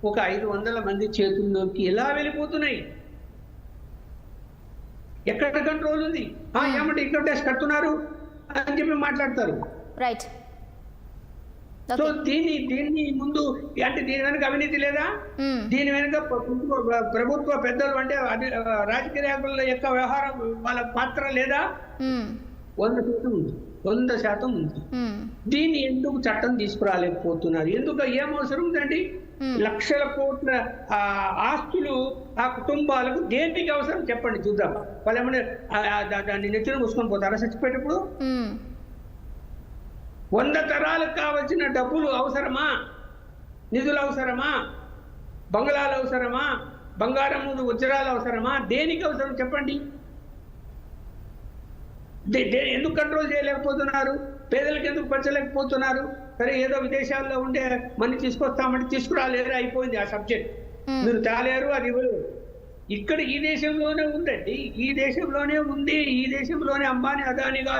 C: ఒక 500 మంది చేతుల్లోకి ఎలా వెళ్ళిపోతున్నాయి? ఎక్కడ కంట్రోల్ ఉంది? ఏమంటే ఇన్కమ్ ట్యాక్స్ కడుతున్నారు అని చెప్పి మాట్లాడతారు.
A: రైట్.
C: సో దీన్ని ముందు అంటే దీని వెనుక అవినీతి లేదా? దీని వెనుక ప్రభుత్వ పెద్దలు అంటే రాజకీయ నాయకుల యొక్క వ్యవహారం, వాళ్ళ పాత్ర లేదా? 100% ఉంది. దీన్ని ఎందుకు చట్టం తీసుకురాలేకపోతున్నారు? ఎందుకు? ఏం అవసరం ఉందండి? లక్షల కోట్ల ఆస్తులు ఆ కుటుంబాలకు దేనికి అవసరం చెప్పండి చూద్దాం. వాళ్ళు ఏమన్నా దాన్ని నెత్తిన మూసుకొని పోతారా చచ్చిపోయేటప్పుడు? 100 తరాలకు కావలసిన డబ్బులు అవసరమా? నిధులు అవసరమా? బంగ్లాలు అవసరమా? బంగారం వజ్రాలు అవసరమా? దేనికి అవసరం చెప్పండి? ఎందుకు కంట్రోల్ చేయలేకపోతున్నారు? పేదలకు ఎందుకు పంచలేకపోతున్నారు? సరే ఏదో విదేశాల్లో ఉండే మనీ తీసుకొస్తామంటే తీసుకురాలేరు, అయిపోయింది ఆ సబ్జెక్ట్. మీరు తేలేరు, అది ఇక్కడ ఈ దేశంలోనే ఉందండి. ఈ దేశంలోనే ఉంది. ఈ దేశంలోనే అంబానీ, అదానిగా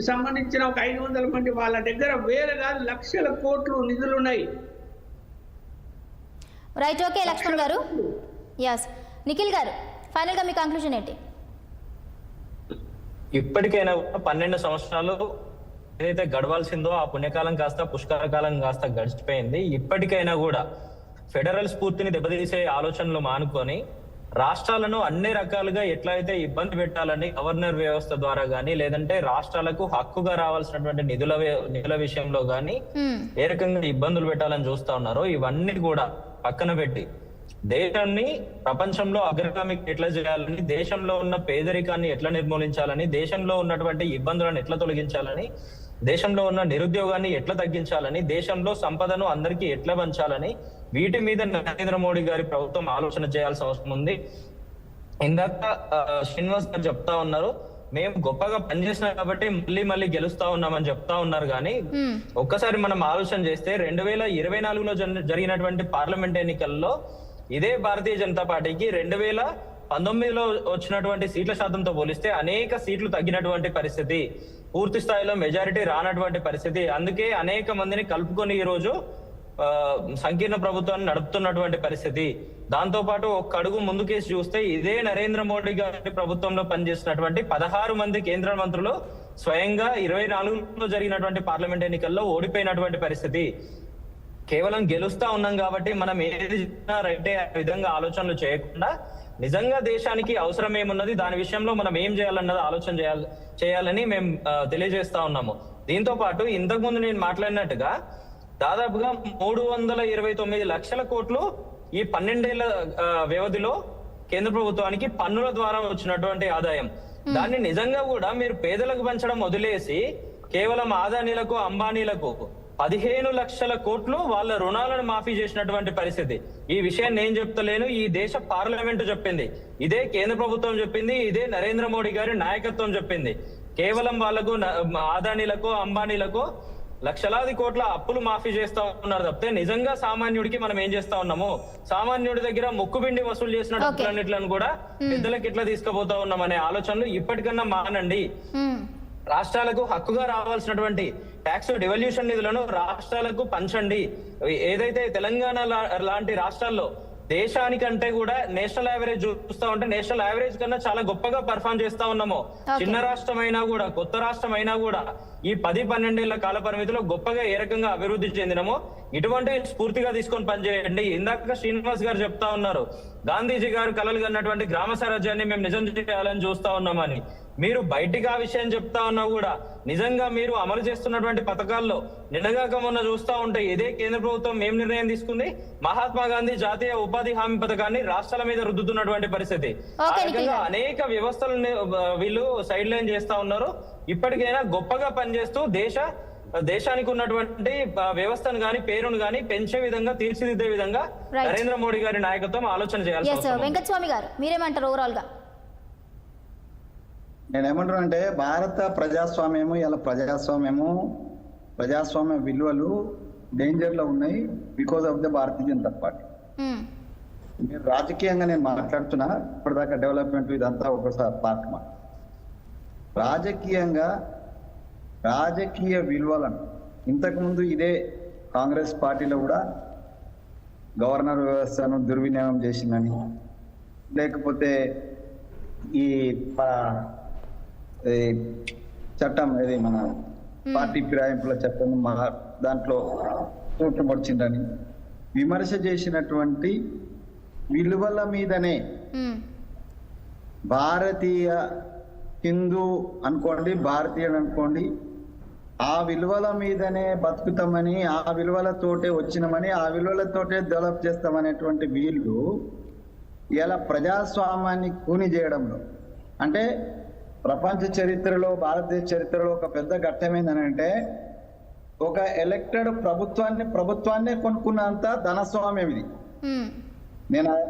C: సంబంధించిన ఒక 500 మంది వాళ్ళ దగ్గర వేల కాదు లక్షల కోట్లు నిధులు ఉన్నాయి.
A: రైట్. ఓకే లక్ష్మణ్ గారు. ఎస్ నిఖిల్ గారు, ఫైనల్ గా మీ కంక్లూజన్ ఏంటి?
E: ఇప్పటికైనా 12 సంవత్సరాలు ఏదైతే గడవాల్సిందో ఆ పుణ్యకాలం కాస్త పుష్కరకాలం కాస్త గడిచిపోయింది. ఇప్పటికైనా కూడా ఫెడరల్ స్ఫూర్తిని దెబ్బతీసే ఆలోచనలు మానుకొని రాష్ట్రాలను అన్ని రకాలుగా ఎట్లా అయితే ఇబ్బంది పెట్టాలని గవర్నర్ వ్యవస్థ ద్వారా గానీ, లేదంటే రాష్ట్రాలకు హక్కుగా రావాల్సినటువంటి నిధుల విషయంలో గానీ ఏ రకంగా ఇబ్బందులు పెట్టాలని చూస్తా ఉన్నారో ఇవన్నీ కూడా పక్కన పెట్టి దేశాన్ని ప్రపంచంలో అగ్రగామికి ఎట్లా చేయాలని, దేశంలో ఉన్న పేదరికాన్ని ఎట్లా నిర్మూలించాలని, దేశంలో ఉన్నటువంటి ఇబ్బందులను ఎట్లా తొలగించాలని, దేశంలో ఉన్న నిరుద్యోగాన్ని ఎట్లా తగ్గించాలని, దేశంలో సంపదను అందరికీ ఎట్లా పంచాలని, వీటి మీద నరేంద్ర మోడీ గారి ప్రభుత్వం ఆలోచన చేయాల్సిన అవసరం ఉంది. ఇందాక శ్రీనివాస్ గారు చెప్తా ఉన్నారు, మేము గొప్పగా పనిచేసినాం కాబట్టి మళ్ళీ గెలుస్తా ఉన్నామని చెప్తా ఉన్నారు. కానీ ఒక్కసారి మనం ఆలోచన చేస్తే 2024లో జరిగినటువంటి పార్లమెంట్ ఎన్నికల్లో ఇదే భారతీయ జనతా పార్టీకి 2019లో వచ్చినటువంటి సీట్ల శాతంతో పోలిస్తే అనేక సీట్లు తగ్గినటువంటి పరిస్థితి, పూర్తి స్థాయిలో మెజారిటీ రానటువంటి పరిస్థితి. అందుకే అనేక మందిని కలుపుకొని ఈ రోజు సంకీర్ణ ప్రభుత్వాన్ని నడుపుతున్నటువంటి పరిస్థితి. దాంతో పాటు ఒక్క అడుగు ముందుకేసి చూస్తే ఇదే నరేంద్ర మోడీ గారి ప్రభుత్వంలో పనిచేసినటువంటి 16 మంది కేంద్ర మంత్రులు స్వయంగా 24లో జరిగినటువంటి పార్లమెంట్ ఎన్నికల్లో ఓడిపోయినటువంటి పరిస్థితి. కేవలం గెలుస్తా ఉన్నాం కాబట్టి మనం ఏది రైటే ఆ విధంగా ఆలోచనలు చేయకుండా నిజంగా దేశానికి అవసరం ఏమున్నది, దాని విషయంలో మనం ఏం చేయాలన్నది ఆలోచన చేయాలని మేము తెలియజేస్తా ఉన్నాము. దీంతో పాటు ఇంతకు ముందు నేను మాట్లాడినట్టుగా దాదాపుగా 329 లక్షల కోట్లు ఈ 12 ఏళ్ల వ్యవధిలో కేంద్ర ప్రభుత్వానికి పన్నుల ద్వారా వచ్చినటువంటి ఆదాయం. దాన్ని నిజంగా కూడా మీరు పేదలకు పంచడం వదిలేసి కేవలం ఆదానీలకు, అంబానీలకు 15 లక్షల కోట్లు వాళ్ళ రుణాలను మాఫీ చేసినటువంటి పరిస్థితి. ఈ విషయం నేను చెప్తలేను, ఈ దేశ పార్లమెంటు చెప్పింది, ఇదే కేంద్ర ప్రభుత్వం చెప్పింది, ఇదే నరేంద్ర మోడీ గారి నాయకత్వం చెప్పింది. కేవలం వాళ్లకు ఆదానీలకు, అంబానీలకు లక్షలాది కోట్ల అప్పులు మాఫీ చేస్తా ఉన్నారు తప్పితే నిజంగా సామాన్యుడికి మనం ఏం చేస్తా ఉన్నాము, సామాన్యుడి దగ్గర ముక్కుబిండి వసూలు చేసిన డబ్బులన్నిట్లను కూడా పెద్దలకు ఎట్లా తీసుకుపోతా ఉన్నాం అనే ఆలోచనలు ఇప్పటికన్నా మానండి. రాష్ట్రాలకు హక్కుగా రావాల్సినటువంటి ట్యాక్స్ డివల్యూషన్ నిధులను రాష్ట్రాలకు పంచండి. ఏదైతే తెలంగాణ లాంటి రాష్ట్రాల్లో దేశానికంటే కూడా నేషనల్ యావరేజ్ చూస్తా ఉంటే నేషనల్ యావరేజ్ కన్నా చాలా గొప్పగా పర్ఫామ్ చేస్తా ఉన్నాము. చిన్న రాష్ట్రం అయినా కూడా, కొత్త రాష్ట్రం అయినా కూడా ఈ 10-12 ఏళ్ల కాల పరిమితిలో గొప్పగా ఏ రకంగా అభివృద్ధి చెందినమో ఇటువంటి స్ఫూర్తిగా తీసుకొని పనిచేయండి. ఇందాక శ్రీనివాస్ గారు చెప్తా ఉన్నారు, గాంధీజీ గారు కలలు కన్నటువంటి గ్రామ స్వరాజ్యాన్ని మేము నిజం చేయాలని చూస్తా ఉన్నామని. మీరు బయటికి ఆ విషయం చెప్తా ఉన్నా కూడా నిజంగా మీరు అమలు చేస్తున్నటువంటి పథకాల్లో నిన్నగాక మొన్న చూస్తా ఉంటే ఇదే కేంద్ర ప్రభుత్వం ఏం నిర్ణయం తీసుకుంది, మహాత్మా గాంధీ జాతీయ ఉపాధి హామీ పథకాన్ని రాష్ట్రాల మీద రుద్దుతున్నటువంటి పరిస్థితి. ఆ రకంగా అనేక వ్యవస్థలను వీళ్ళు సైడ్ లైన్ చేస్తా ఉన్నారు. ఇప్పటికైనా గొప్పగా పనిచేస్తూ దేశానికి ఉన్నటువంటి వ్యవస్థను గాని, పేరును గాని పెంచే విధంగా, తీర్చిదిద్దే విధంగా నరేంద్ర మోడీ గారి నాయకత్వం ఆలోచన చేయాలి.
A: వెంకటస్వామి గారు మీరేమంటారు ఓవరాల్ గా?
F: నేనేమంటున్నా అంటే భారత ప్రజాస్వామ్యము ఇలా ప్రజాస్వామ్య విలువలు డేంజర్ లో ఉన్నాయి because of the Bharatiya Janata party. మీరు రాజకీయంగా నేను మాట్లాడుతున్నా, ఇప్పటిదాకా డెవలప్మెంట్ ఇదంతా ఒకసారి పార్ట్ రాజకీయ విలువలను ఇంతకుముందు ఇదే కాంగ్రెస్ పార్టీలో కూడా గవర్నర్ వ్యవస్థను దుర్వినియోగం చేసిందని, లేకపోతే ఈ చట్టం ఏది మన పార్టీ ఫిరాయింపుల చట్టం దాంట్లో తోటపడిచిందని విమర్శ చేసినటువంటి విలువల మీదనే భారతీయ హిందూ అనుకోండి, భారతీయుడు అనుకోండి, ఆ విలువల మీదనే బతుకుతామని, ఆ విలువలతోటే వచ్చినామని, ఆ విలువలతోటే డెవలప్ చేస్తామనేటువంటి వీళ్ళు ఇలా ప్రజాస్వామ్యాన్ని కూని చేయడంలో, అంటే ప్రపంచ చరిత్రలో, భారతదేశ చరిత్రలో ఒక పెద్ద ఘట్టమైందని అంటే ఒక ఎలక్టెడ్ ప్రభుత్వాన్ని కొనుక్కున్నంత ధనస్వామ్యం ఇది.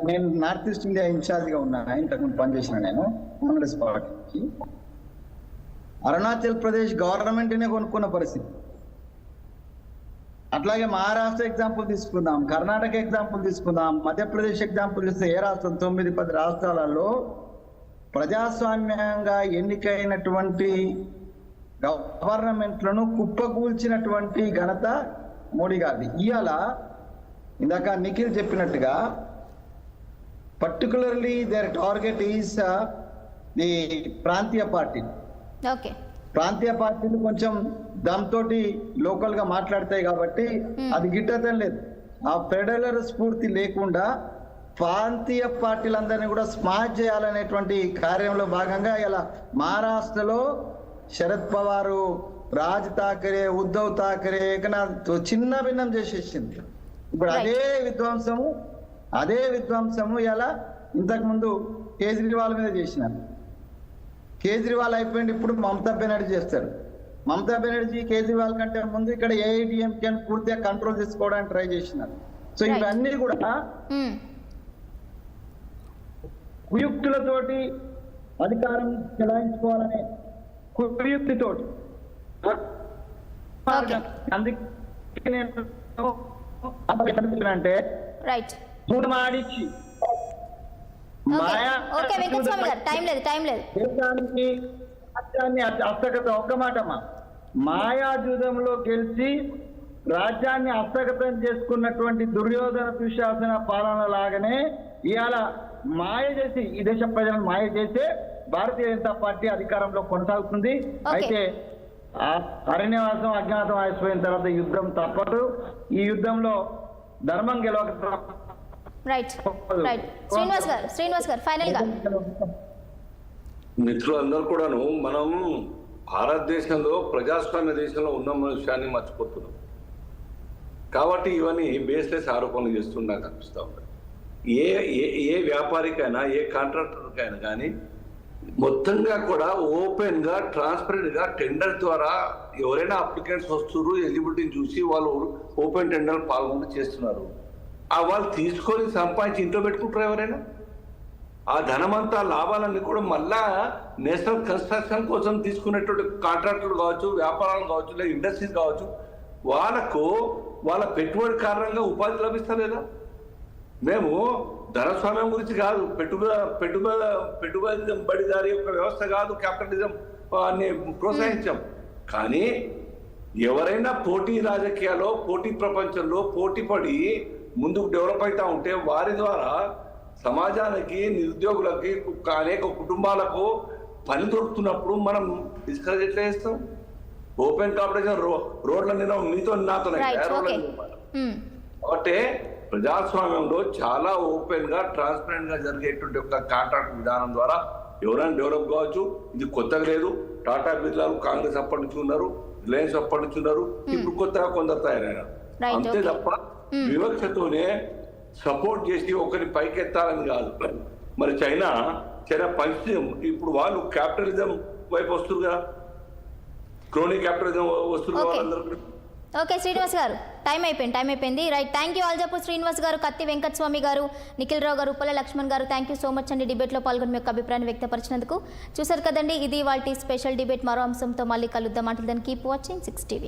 F: నేను నార్త్ ఈస్ట్ ఇండియా ఇన్ఛార్జ్ గా ఉన్నాను, ఇంతకుముందు పనిచేసిన నేను కాంగ్రెస్ పార్టీకి. అరుణాచల్ ప్రదేశ్ గవర్నమెంట్ నే కొనుక్కున్న పరిస్థితి. అట్లాగే మహారాష్ట్ర ఎగ్జాంపుల్ తీసుకుందాం, కర్ణాటక ఎగ్జాంపుల్ తీసుకుందాం, మధ్యప్రదేశ్ ఎగ్జాంపుల్ చూస్తే ఏ రాష్ట్రం 9-10 రాష్ట్రాలలో ప్రజాస్వామ్యంగా ఎన్నికైనటువంటి గవర్నమెంట్లను కుప్పకూల్చినటువంటి ఘనత మోడీ గారిది. ఇవాళ ఇందాక నిఖిల్ చెప్పినట్టుగా particularly there target is the ప్రాంతీయ పార్టీ. ప్రాంతీయ పార్టీలు కొంచెం దాంతోటి లోకల్ గా మాట్లాడతాయి కాబట్టి అది గిట్టడం లేదు. ఆ ఫెడరల్ స్ఫూర్తి లేకుండా ప్రాంతీయ పార్టీలందరినీ కూడా స్మాష్ చేయాలనేటువంటి కార్యంలో భాగంగా ఇలా మహారాష్ట్రలో శరద్ పవార్, రాజ్ ఠాకరే, ఉద్ధవ్ ఠాకరే చిన్న భిన్నం చేసేసింది. ఇప్పుడు అదే విధ్వంసము ఇలా ఇంతకు ముందు కేజ్రీవాల్ మీద చేసినారు. కేజ్రీవాల్ అయిపోయింది, ఇప్పుడు మమతా బెనర్జీ చేస్తారు. మమతా బెనర్జీ కేజ్రీవాల్ కంటే ముందు ఇక్కడ ఏఐడిఎంకే పూర్తిగా కంట్రోల్ చేసుకోవడానికి ట్రై చేసినారు. సో ఇవన్నీ కూడా కుయుక్తులతోటి అధికారం చెలాయించుకోవాలనే కుయుక్తితోటి అందుకే నేను అంటే
A: రైట్.
F: మాడిచ్చి
A: ఓకే వెంకటస్వామి గారు, టైం లేదు.
F: దేశానికి రాజ్యాన్ని హస్తగతం, ఒక్క మాటమ్మా, మాయాజూదంలో గెలిచి రాజ్యాన్ని హస్తగతం చేసుకున్నటువంటి దుర్యోధన దుశ్శాసన పాలన లాగానే ఇవాళ మాయ చేసి ఈ దేశ ప్రజలను మాయ చేసే భారతీయ జనతా పార్టీ అధికారంలో కొనసాగుతుంది. అయితే అరణ్యవాసం అజ్ఞాతం అయిపోయిన తర్వాత యుద్ధం తప్పదు. ఈ యుద్ధంలో ధర్మం గెలవక.
A: రైట్. శ్రీనివాస్ గారు ఫైనల్ గా.
D: మిత్రులందరూ కూడాను మనం భారతదేశంలో ప్రజాస్వామ్య దేశంలో ఉన్న విషయాన్ని మర్చిపోతున్నాం. కాబట్టి ఇవన్నీ బేస్లెస్ ఆరోపణలు చేస్తున్నా కనిపిస్తూ ఉంటాయి. ఏ వ్యాపారికైనా ఏ కాంట్రాక్టర్కైనా కానీ మొత్తంగా కూడా ఓపెన్ గా ట్రాన్స్పరెంట్ గా టెండర్ ద్వారా ఎవరైనా అప్లికెంట్స్ వస్తున్నారు, ఎలిజిబిలిటీని చూసి వాళ్ళు ఓపెన్ టెండర్ పాల్గొని చేస్తున్నారు. వాళ్ళు తీసుకొని సంపాదించి ఇంట్లో పెట్టుకుంటారు ఎవరైనా. ఆ ధనమంతా లాభాలన్నీ కూడా మళ్ళా నేషనల్ కన్స్ట్రక్షన్ కోసం తీసుకునేటువంటి కాంట్రాక్టర్లు కావచ్చు, వ్యాపారాలు కావచ్చు, లేదా ఇండస్ట్రీస్ కావచ్చు, వాళ్ళకు వాళ్ళ పెట్టుబడి కారణంగా ఉపాధి లభిస్తలేదా? మేము ధనస్వామ్యం గురించి కాదు, పెట్టుబడిదారి యొక్క వ్యవస్థ కాదు, క్యాపిటలిజం అన్ని ప్రోత్సహించాం. కానీ ఎవరైనా పోటీ రాజకీయాల్లో, పోటీ ప్రపంచంలో పోటీ పడి ముందుకు డెవలప్ అవుతా ఉంటే వారి ద్వారా సమాజానికి, నిరుద్యోగులకి, అనేక కుటుంబాలకు పని దొరుకుతున్నప్పుడు మనం డిస్కరేజ్ ఎట్లా చేస్తాం? ఓపెన్ కాంపిటీషన్ రోడ్ల నిర్మాణం మీతో నాతో కాబట్టి ప్రజాస్వామ్యంలో చాలా ఓపెన్ గా ట్రాన్స్పరెంట్ గా జరిగేటువంటి ఒక కాంట్రాక్ట్ విధానం ద్వారా ఎవరైనా డెవలప్ కావచ్చు. ఇది కొత్తగా లేదు. టాటా బిర్లాలు కాంగ్రెస్ అప్పటి నుంచి ఉన్నారు, రిలయన్స్ అప్పటి నుంచి ఉన్నారు, ఇప్పుడు కొత్తగా కొందరు తయారైనారు. అంతే తప్ప వివక్షతోనే సపోర్ట్ చేసి ఒకరి పైకెత్తాలని కాదు. మరి చైనా పంచి ఇప్పుడు వాళ్ళు క్యాపిటలిజం వైపు వస్తున్నారు కదా, క్రోనీ క్యాపిటలిజం వస్తున్నారు వాళ్ళందరూ.
A: ఓకే శ్రీనివాస్ గారు, టైం అయిపోయింది. Right, thank you all. చెప్పు శ్రీనివాస్ గారు, కత్తి వెంకటస్వామి గారు, నిఖిల్ రావు గారు, ఉప్పల లక్ష్మణ్ గారు, థ్యాంక్ యూ సో మచ్ అండి డిబేట్లో పాల్గొని మీ యొక్క అభిప్రాయాన్ని వ్యక్తపరిచినందుకు. చూసారు కదండి, ఇది వాళ్ళ స్పెషల్ డిబేట్. మరో అంశంతో మళ్ళీ కలుద్దాం. అంటే దాన్ని కీప్ వాచింగ్ 6 TV.